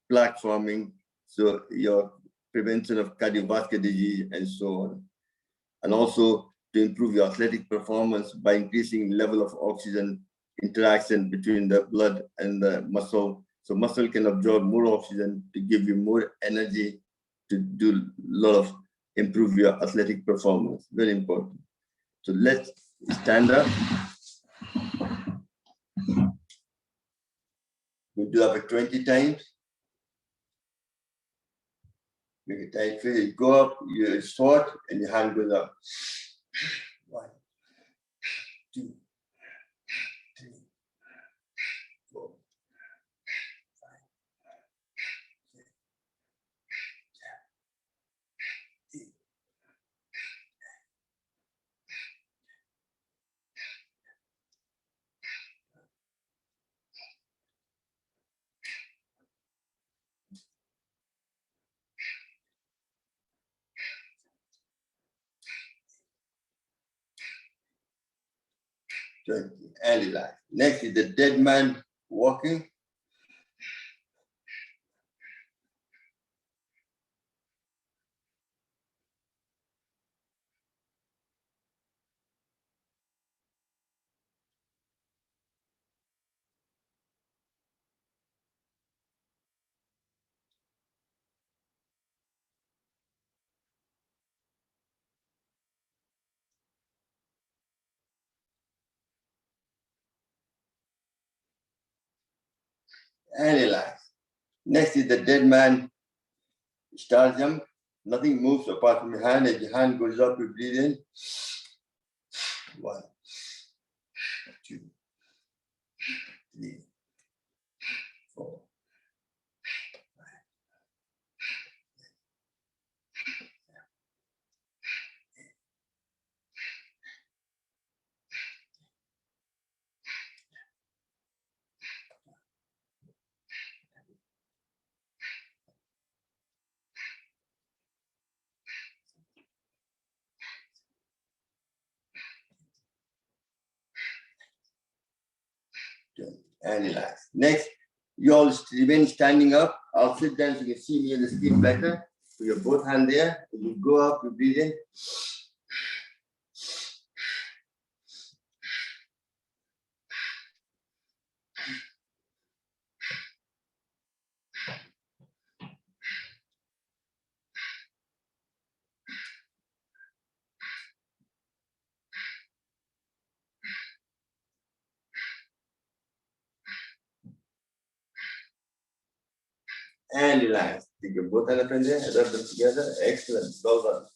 plaque forming. So your prevention of cardiovascular disease and so on. And also to improve your athletic performance by increasing level of oxygen interaction between the blood and the muscle. So muscle can absorb more oxygen to give you more energy to do a lot of improve your athletic performance. Very important. So let's stand up. We do that for 20 times. Make it tight fit. You go up, you short, and your hand goes up. 1, 2, 3, 4, 5, 6, 7, 8. And relax. Next is the dead man walking. and relax. Next is the dead man star jump. Nothing moves apart from your hand. As your hand goes up, you breathe in. 1, 2, 3, 4. And relax. Next, you all remain standing up. I'll sit down so you can see me on the screen better. So you have both hands there. You go up, you breathe in. And relax. Take your both hands up in there, rub them together. Excellent. Well done.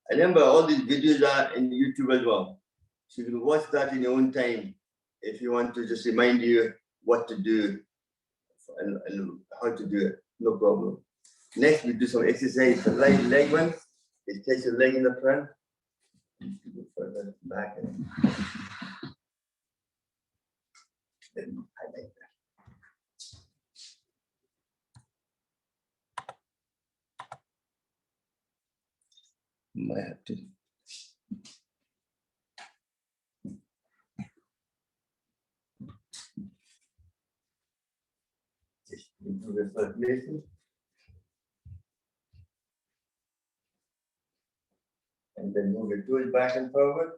Remember, all these videos are in YouTube as well. So you can watch that in your own time if you want to just remind you what to do and how to do it. No problem. Next, we do some exercise. The leg one. It takes your leg in the front. Go further back and then highlight that. Might have to. Just improve the circulation. And then move your toes back and forward.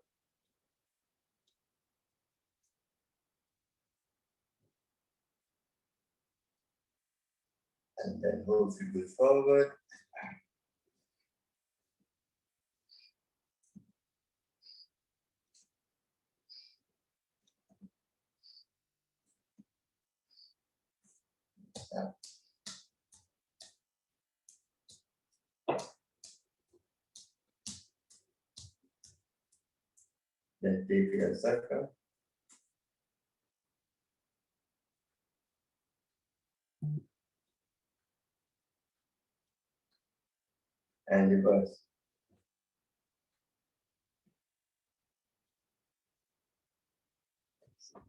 And then hold your toes forward. Then take your circle. And reverse.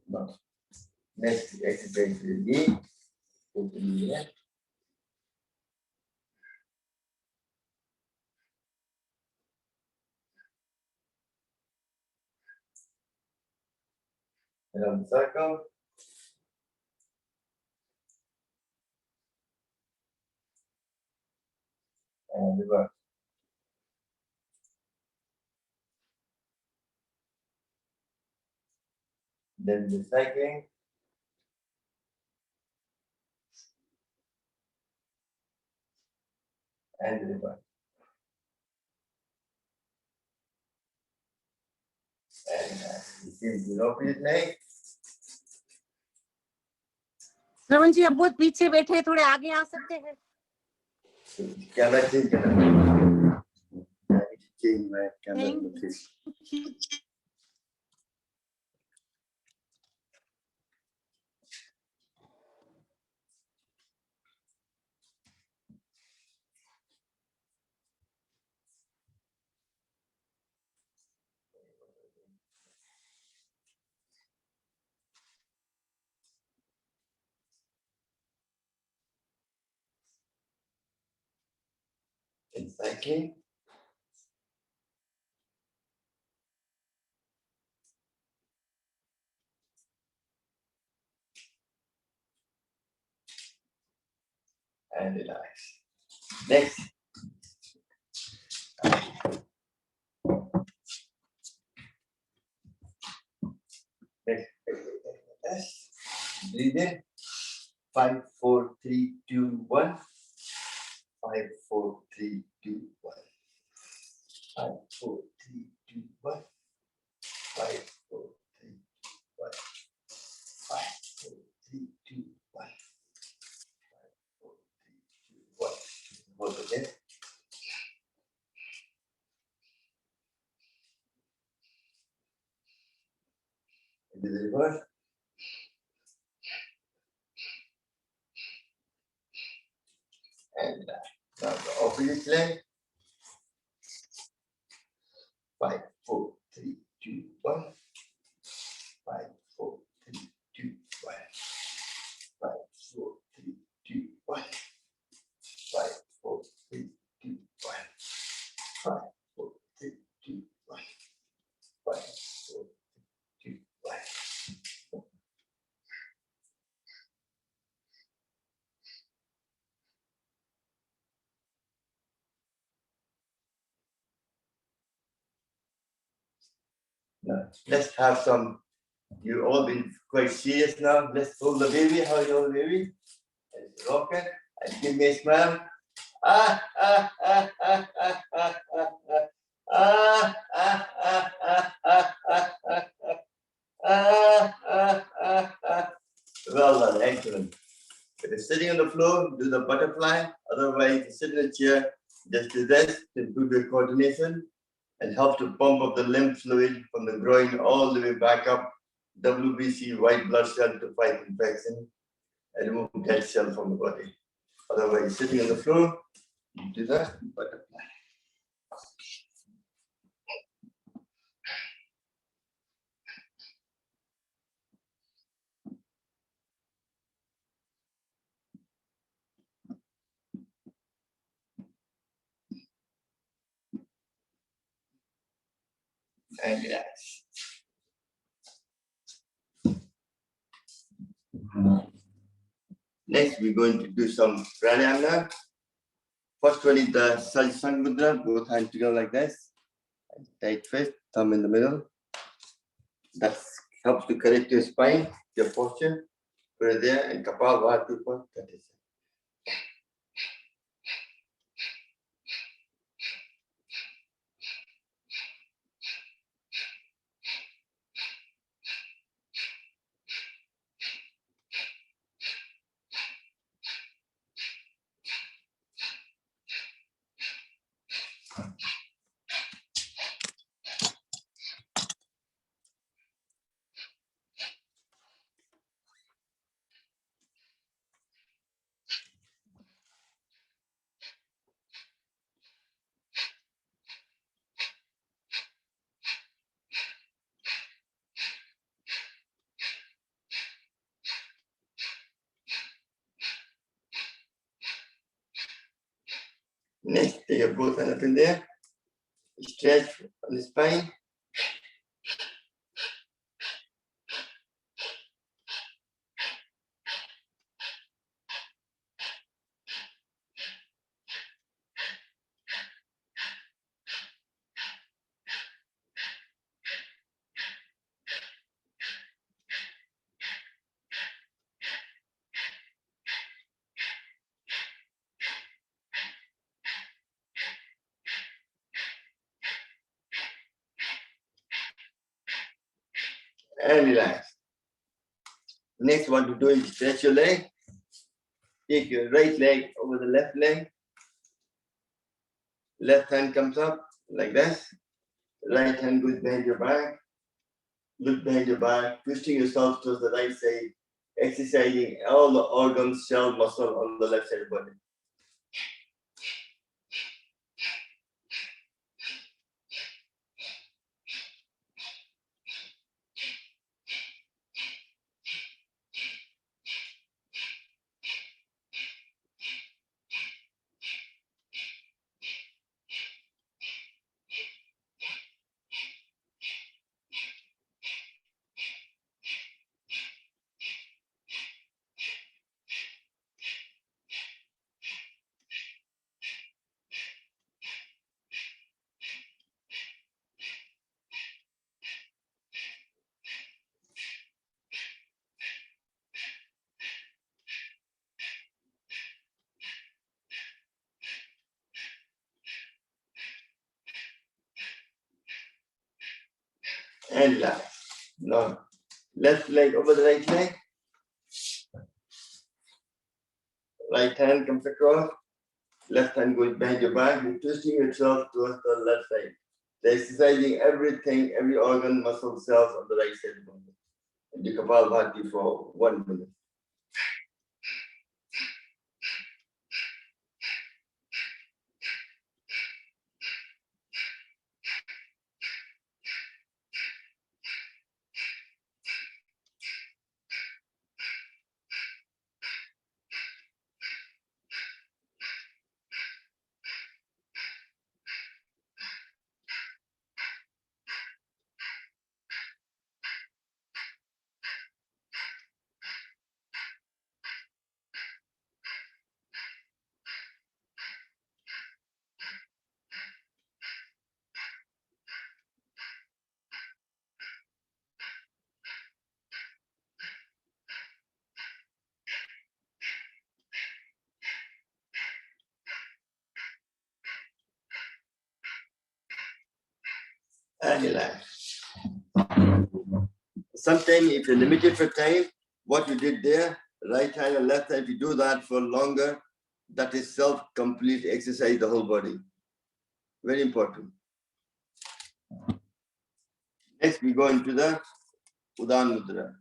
Now, next exercise will be put the knee there. Around the circle. And reverse. Then the cycling. And reverse. And you can do opposite leg. श्रवण जी, अब बहुत पीछे बैठे, थोड़े आगे आ सकते हैं? Camera change करना। I need to change my camera location. And cycling. And relax. Next. Next. Breathe in. 5, 4, 3, 2, 1. 5, 4, 3, 2, 1. 5, 4, 3, 2, 1. 5, 4, 3, 1. 5, 4, 3, 2, 1. 5, 4, 3, 2, 1. Hold again. Into the reverse. And now the opposite leg. 5, 4, 3, 2, 1. 5, 4, 3, 2, 1. 5, 4, 3, 2, 1. 5, 4, 3, 2, 1. 5, 4, 3, 2, 1. 5, 4, 3, 2, 1. Now, let's have some. You've all been quite serious now. Let's hold the baby. How you hold the baby? Let's rock it. And give me a smile. Ah, ah, ah, ah, ah, ah, ah, ah. Ah, ah, ah, ah, ah, ah, ah, ah. Well done, excellent. If you're sitting on the floor, do the butterfly. Otherwise, you sit in a chair, just do this to improve your coordination and help to pump up the lymph fluid from the groin all the way back up, WBC, white blood cell, to fight infection and remove dead cell from the body. Otherwise, sitting on the floor, you do that butterfly. And relax. Next, we're going to do some pranayama. First one is the Sajasang Mudra, both hands together like this. Tight fist, thumb in the middle. That helps to correct your spine, your posture. Put it there, and Kapal Bhatupa, that is it. Next, take your both hands up in there. Stretch on the spine. And relax. Next, what to do is stretch your leg. Take your right leg over the left leg. Left hand comes up like this. Right hand goes behind your back. Look behind your back, twisting yourself towards the right side, exercising all the organs, cell, muscle on the left side of the body. And relax. Now, left leg over the right leg. Right hand comes across. Left hand goes behind your back. You're twisting yourself towards the left side. They're exercising everything, every organ, muscle, cells on the right side of the body. And do Kapalbhati for 1 minute. And relax. Sometimes if you're limited for time, what you did there, right hand and left hand, if you do that for longer, that is self-complete exercise the whole body. Very important. Next, we go into the Udan Mudra.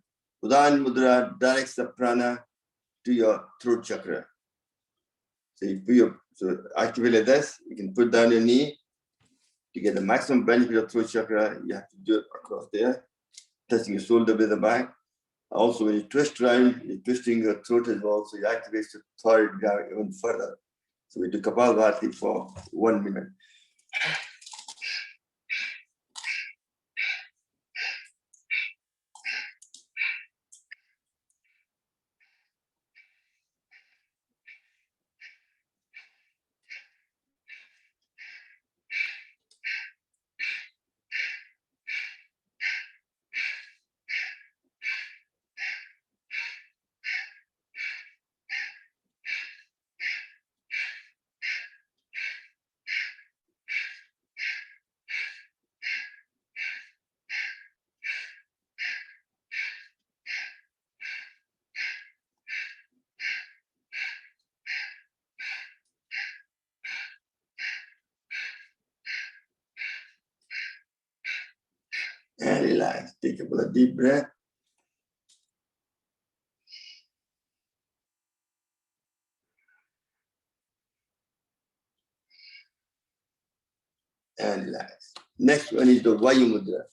Udan Mudra directs the prana to your throat chakra. So you put so activate like this, you can put down your knee to get the maximum benefit of throat chakra. You have to do it across there, touching your shoulder with the back. Also, when you twist around, you're twisting your throat as well, so you activate the thyroid even further. So we do Kapalbhati for 1 minute. And relax. Take a deep breath. And relax. Next one is the Vayu Mudra.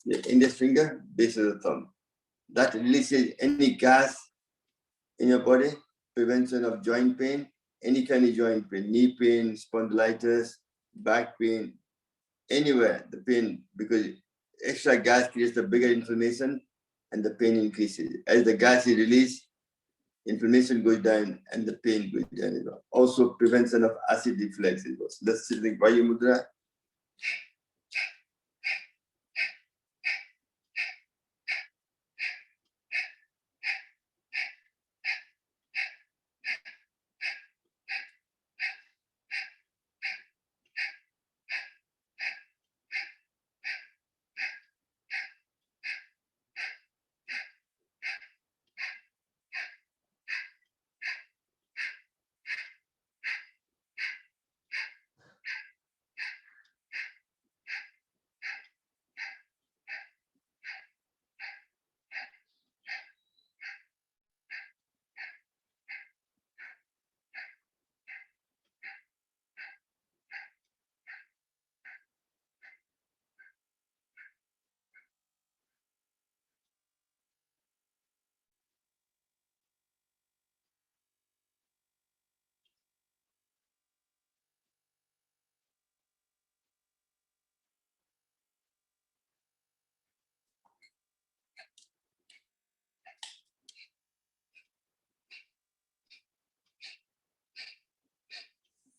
The index finger, base of the thumb. That releases any gas in your body, prevention of joint pain, any kind of joint pain, knee pain, spondylitis, back pain, anywhere the pain, because extra gas creates the bigger inflammation and the pain increases. As the gas is released, inflammation goes down and the pain goes down as well. Also prevention of acid reflux as well. So let's see the Vayu Mudra.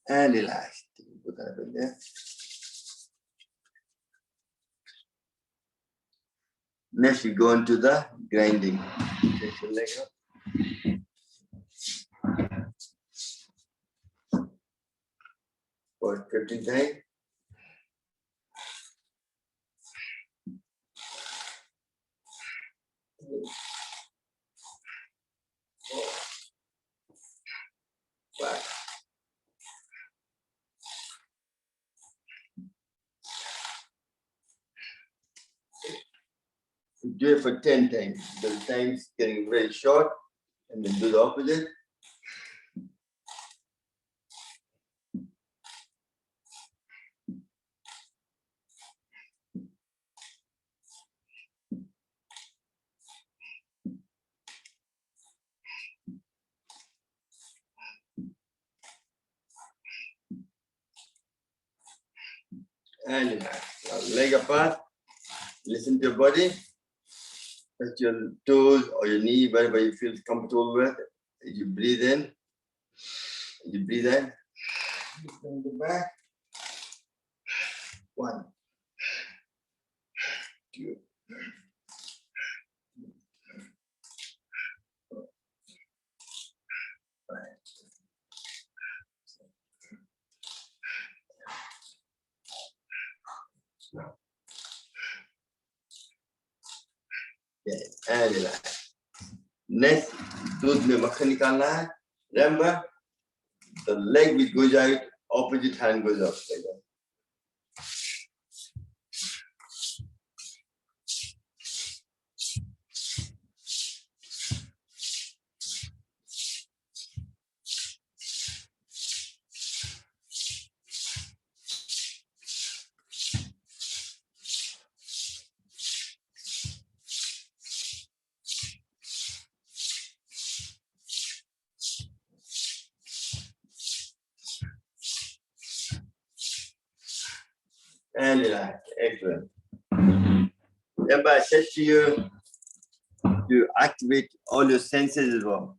And relax. Put that in there. Next, we go into the grinding. Take your leg up. For 15 times. Back. Do it for 10 times. The time's getting very short, and then do the opposite. And relax. Now, leg apart. Listen to your body. Touch your toes or your knee, wherever you feel comfortable with. You breathe in. You breathe in. Bring the back. 1, 2. And relax. Next, दूध में मक्खन निकालना है. Remember, the leg which goes out, opposite hand goes up. Like that. And relax. Excellent. Remember, I said to you to activate all your senses as well.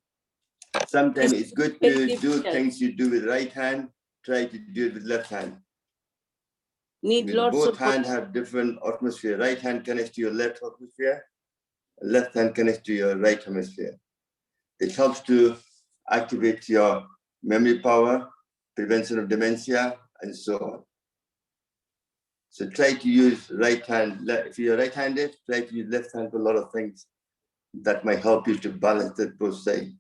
Sometimes it's good to do things you do with right hand, try to do it with left hand. Need lots both of hands have different atmosphere. Right hand connects to your left hemisphere, left hand connects to your right hemisphere. It helps to activate your memory power, prevention of dementia, and so on. So try to use right hand. If you're right-handed, try to use left hand for a lot of things that might help you to balance that both sides.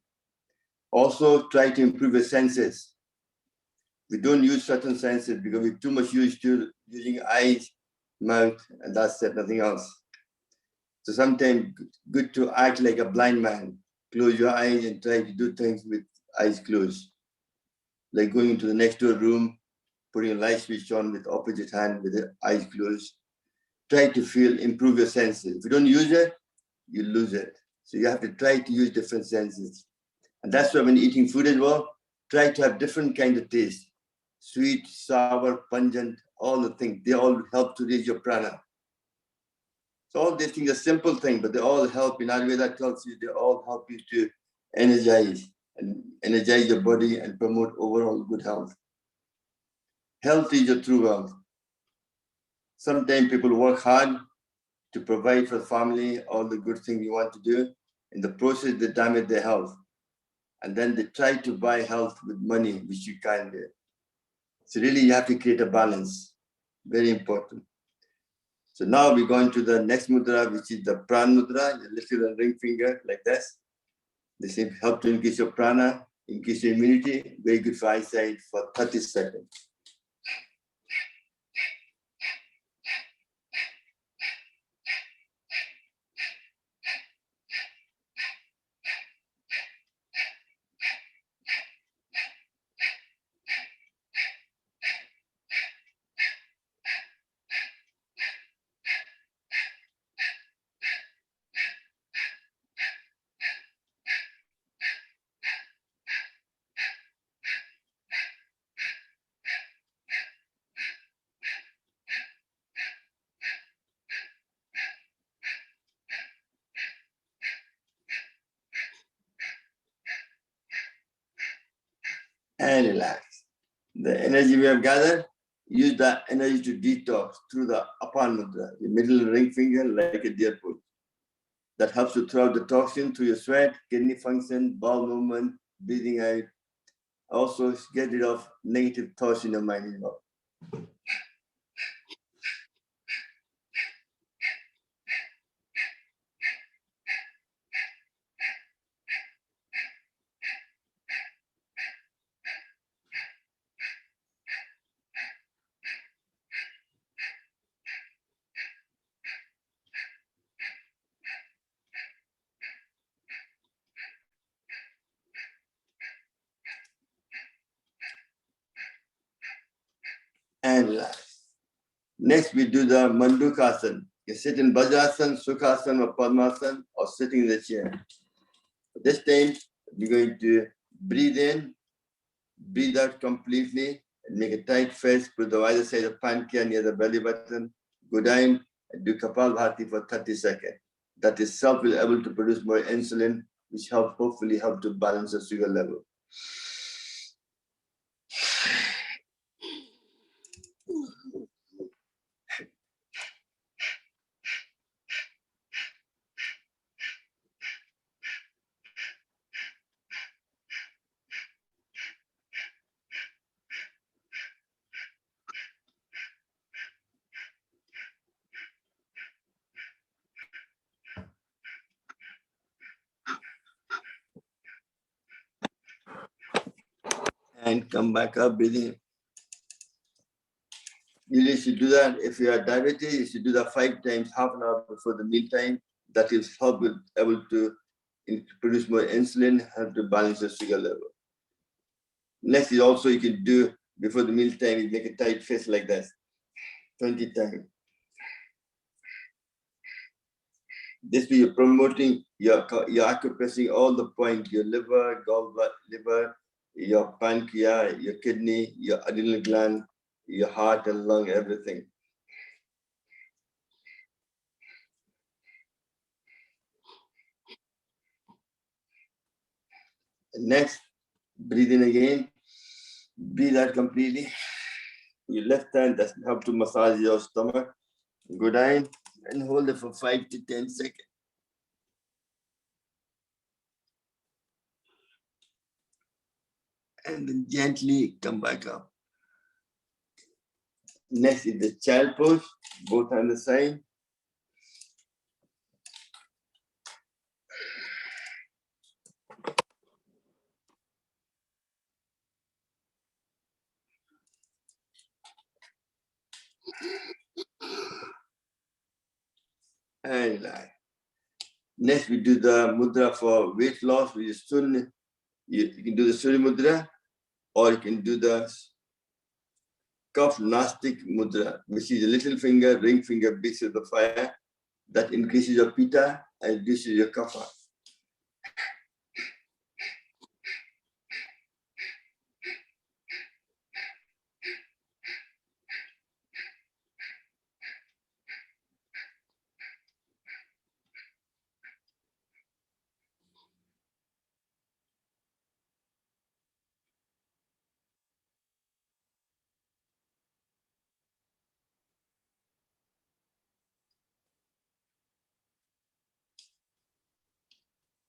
Also, try to improve your senses. We don't use certain senses because we're too much used to using eyes, mouth, and that's it, nothing else. So sometimes good to act like a blind man. Close your eyes and try to do things with eyes closed. Like going into the next door room, putting a light switch on with opposite hand with the eyes closed. Try to feel, improve your senses. If you don't use it, you lose it. So you have to try to use different senses. And that's why when eating food as well, try to have different kind of taste. Sweet, sour, pungent, all the things, they all help to raise your prana. So all these things are simple things, but they all help. In Ayurveda tells you they all help you to energize your body and promote overall good health. Health is your true wealth. Sometimes people work hard to provide for the family all the good things you want to do. In the process, they damage their health. And then they try to buy health with money, which you can't do. So really, you have to create a balance. Very important. So now we're going to the next mudra, which is the pran mudra. You lift your ring finger like this. This will help to increase your prana, increase your immunity. Very good for eyesight for 30 seconds. And relax. The energy we have gathered, use that energy to detox through the apan mudra, the middle ring finger like a deer foot. That helps to throw out the toxin through your sweat, kidney function, bowel movement, breathing out. Also get rid of negative thoughts in your mind as well. Next, we do the Mandukasana. You sit in Vajrasana, Sukhasana, or Padmasana, or sitting in the chair. This time, we're going to breathe in, breathe out completely, and make a tight fist. Put the either side of pancreas near the belly button. Go down and do Kapalbhati for 30 seconds. That itself will be able to produce more insulin, which hopefully help to balance the sugar level. And come back up, breathing. You should do that. If you are diabetic, you should do that 5 times, half an hour before the meal time. That is able to produce more insulin, help to balance the sugar level. Next is also you can do before the meal time, you make a tight fist like that, 20 times. This way you're promoting, you're acupressing all the points, your liver, gallbladder, your pancreas, your kidney, your adrenal gland, your heart and lung, everything. And next, breathe in again, breathe out completely. Your left hand, that's help to massage your stomach. Go down and hold it for 5 to 10 seconds. And then gently come back up. Next is the child pose, both on the side. And next we do the mudra for weight loss, which is Sun. You can do the Surya mudra, or you can do the Kapha Nastic mudra, which is a little finger, ring finger, base of the fire. That increases your pitta and reduces your kapha.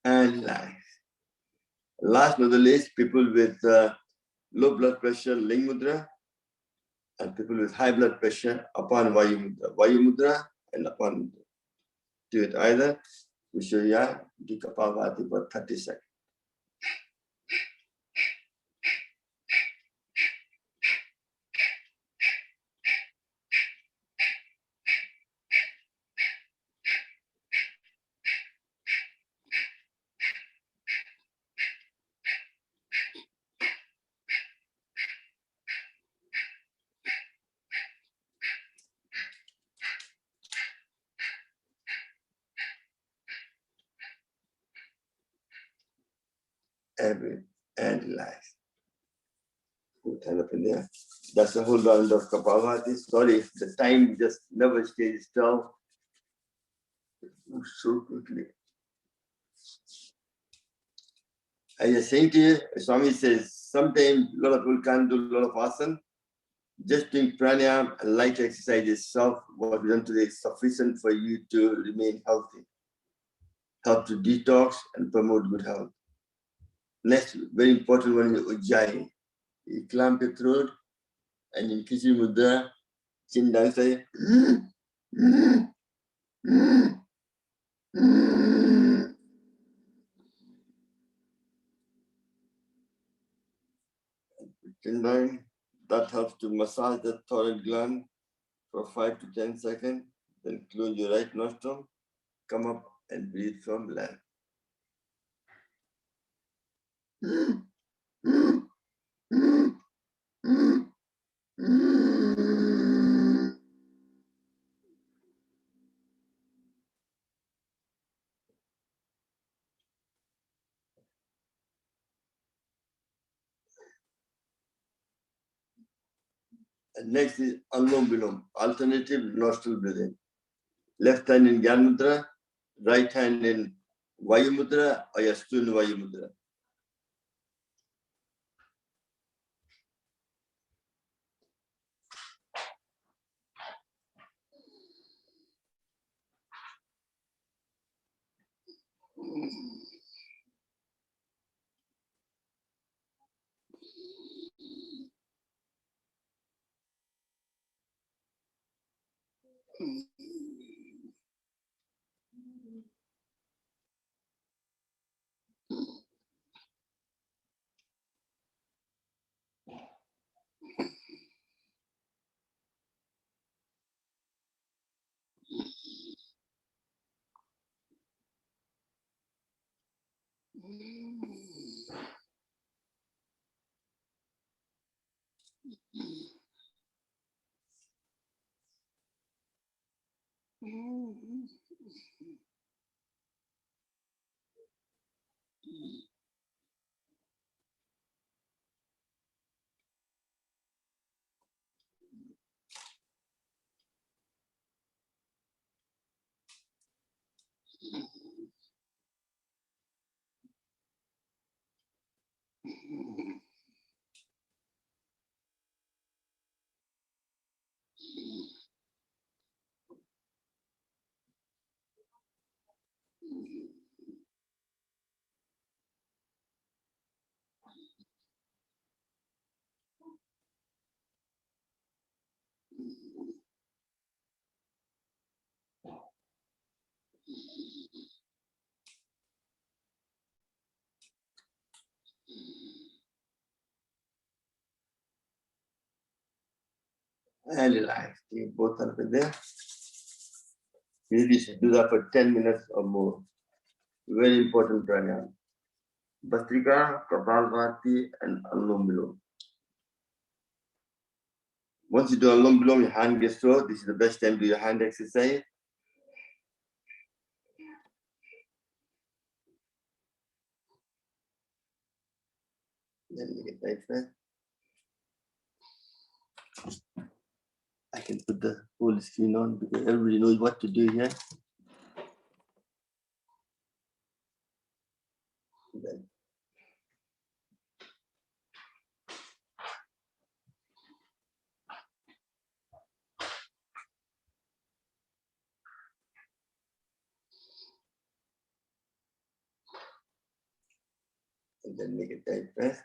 And last but not the least, people with low blood pressure, Ling mudra, and people with high blood pressure, upon Vayu mudra, and upon mudra. Do it either. We show you do Kapalbhati for 30 seconds. And relax. Stand up in there. That's the whole round of Kapalbhati. Sorry, the time just never stays still. So quickly. I was saying to you, Swami says, sometimes a lot of people can't do a lot of asana. Just doing pranayama and light exercise itself, what we've done today, is sufficient for you to remain healthy. Help to detox and promote good health. Next, very important one is Ujjayi. You clamp your throat and in Kichi Mudra, chin down, say, chin down. That helps to massage the thyroid gland for 5 to 10 seconds. Then close your right nostril, come up and breathe from left. And next is Anulom Vilom, alternative nostril breathing. Left hand in Gyan Mudra, right hand in Vayu Mudra or Yastun Vayu Mudra. And relax. Keep both up in there. Maybe you should do that for 10 minutes or more. Very important pranayama. Bhastrika, Kapalbhati, and Anulom Vilom. Once you do Anulom Vilom, your hand gets sore. This is the best time to do your hand exercise. Then you get like that. I can put the whole screen on because everybody knows what to do here. Then make a tight press.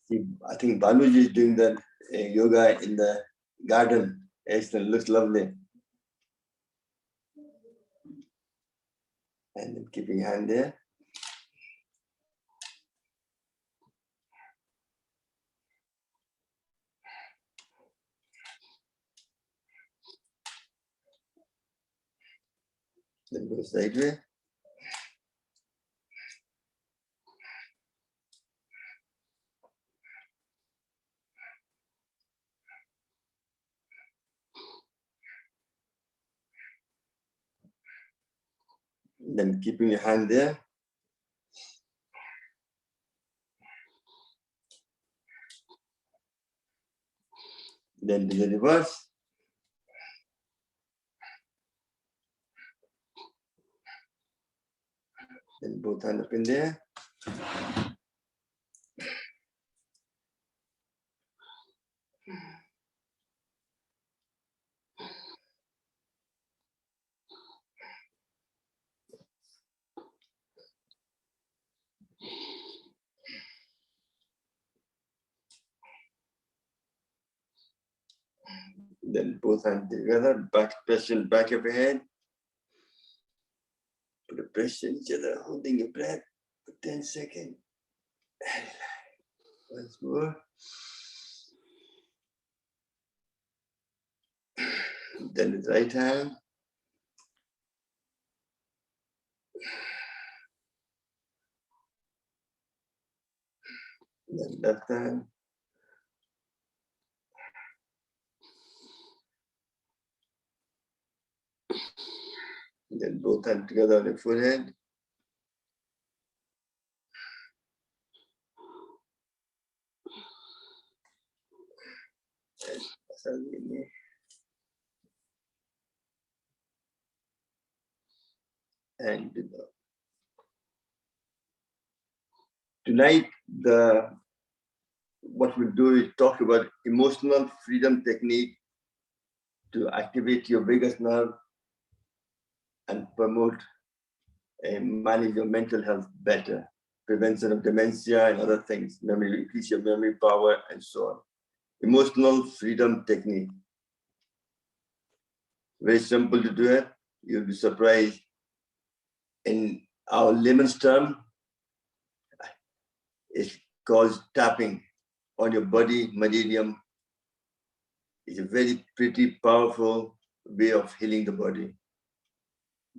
See, I think Banuji is doing the yoga in the garden. Excellent, looks lovely. And then keeping your hand there. Then go sideways. Then keeping your hand there. Then do the reverse. Then both hands up in there. Then both hands together, back pressure back of your head. Put a pressure in each other, holding your breath for 10 seconds. Once more. Then with right hand. Then left hand. Then both hands together on the forehead. And tonight, what we'll do is talk about emotional freedom technique to activate your vagus nerve and promote and manage your mental health better, prevention of dementia and other things, memory, increase your memory power and so on. Emotional freedom technique. Very simple to do it. You'll be surprised. In our layman's term, it's called tapping on your body meridian. It's a very pretty powerful way of healing the body.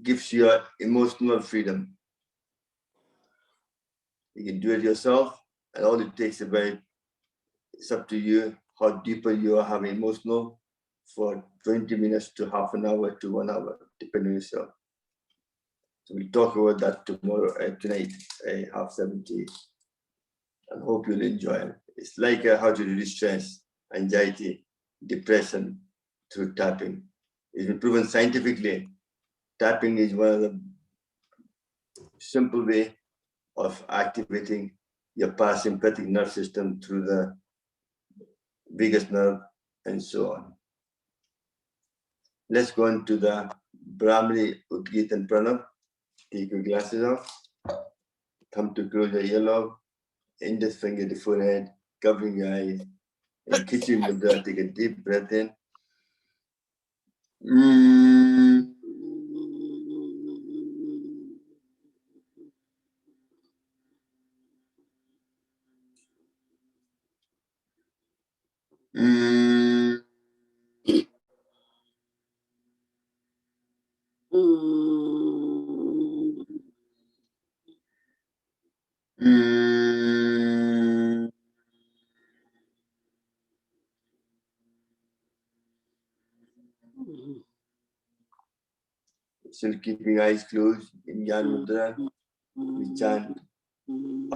Gives you emotional freedom. You can do it yourself, and all it takes it's up to you how deeper you are having emotional for 20 minutes to half an hour to 1 hour, depending on yourself. So we'll talk about that tomorrow, tonight, 70. I hope you'll enjoy it. It's like how to reduce stress, anxiety, depression through tapping. It's been proven scientifically. Tapping is one of the simple way of activating your parasympathetic nerve system through the vagus nerve and so on. Let's go into the Brahmari Udgit and Pranav. Take your glasses off. Come to close your earlobe. Index finger to forehead, covering your eyes. And Khichdi Mudra, take a deep breath in. Still keeping eyes closed in Jnana Mudra, we chant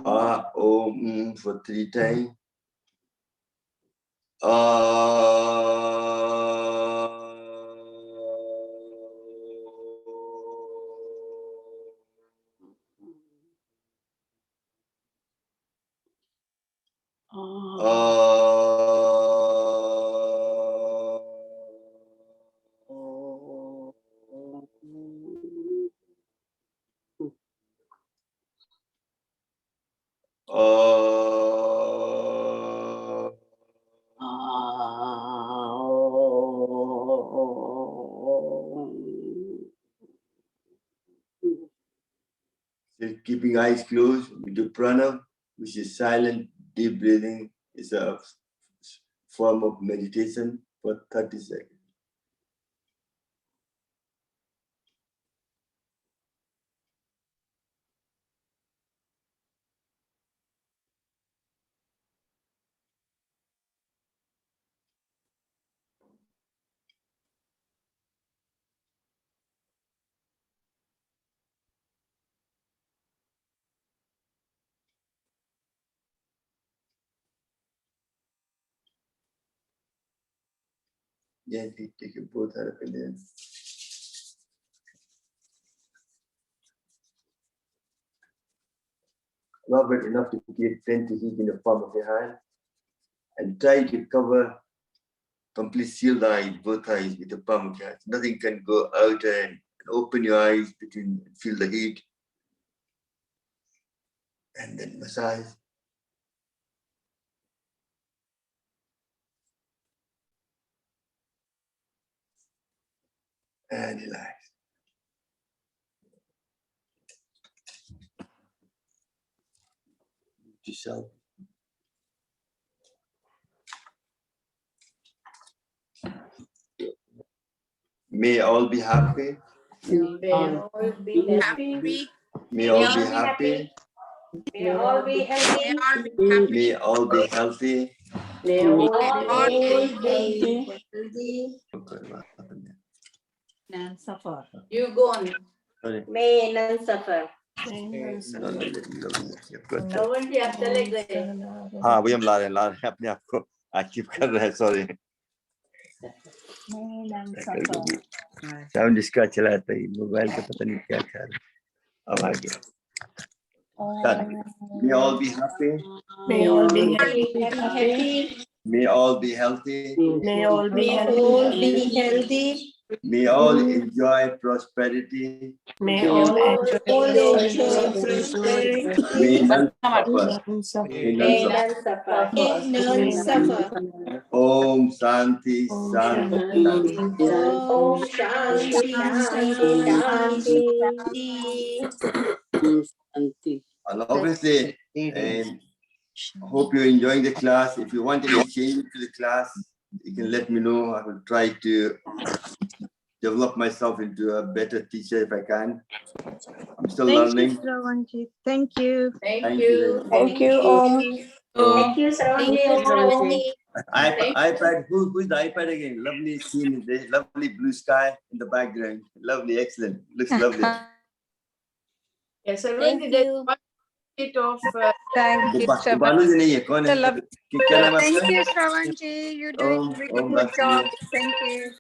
A, O, for 3 times. Still keeping eyes closed, we do prana, which is silent, deep breathing. It's a form of meditation for 30 seconds. Gently take your both hands up in there. Rub it enough to create plenty heat in the palm of your hand. And try to cover, complete seal the eyes, both eyes with the palm of your hand. Nothing can go out and open your eyes between, feel the heat. And then massage. And relax. Yourself. May all be happy. May all be happy. May all be happy. May all be healthy. May all be healthy. May all be healthy. Okay, what happened there? and suffer. You go on. Sorry. May none suffer. Good. जी आप चले गए. हाँ वही हम ला रहे हैं अपने आप को एक्टिव कर रहे हैं sorry May none suffer. Sound इसका चला था मोबाइल का पता नहीं क्या ख्याल अब आ गया May all be happy. May all be happy. May all be healthy. May all be healthy. May all enjoy prosperity. May all enjoy prosperity. May none suffer. May none suffer. May none suffer. Om Shanti Shanti. Om Shanti Shanti. And obviously, hope you're enjoying the class. If you want any change to the class, you can let me know. I will try to develop myself into a better teacher if I can. I'm still learning. Thank you. Thank you. Thank you, Om. Thank you, Shravanji. iPad. Who's the iPad again? Lovely scene. The lovely blue sky in the background. Lovely, excellent. Looks lovely. Yes, Thank you. bit of Thank you, बालू जी नहीं है कौन है क्या नाम है Thank you, Shravanji. You're doing really good job. Thank you.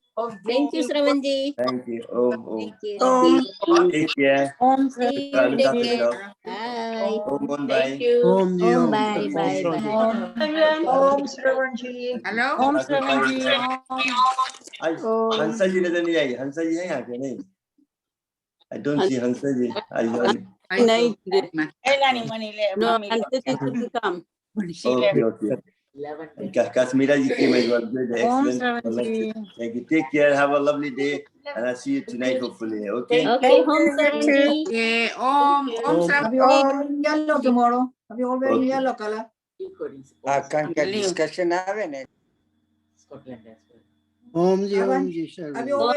Thank you, Shravanji. Thank you. Om. Thank you. Take care. Om See you. Look Take after care. yourself. Bye. Om, bye. Thank you. Oh, bye, bye, bye. Om Shravanji. Hello. Om Shravanji. आज हंसा जी नजर नहीं आई हंसा जी है यहाँ पे नहीं I don't see Hansa ji No, until come. okay Kasmira ji came as well good Om excellent Shravanji. thank you take care have a lovely day and I'll see you tonight hopefully okay Okay, Om Shravanji. Okay, Om Have you all wearing yellow tomorrow? Have you all wearing Okay. yellow color? discussion Have you all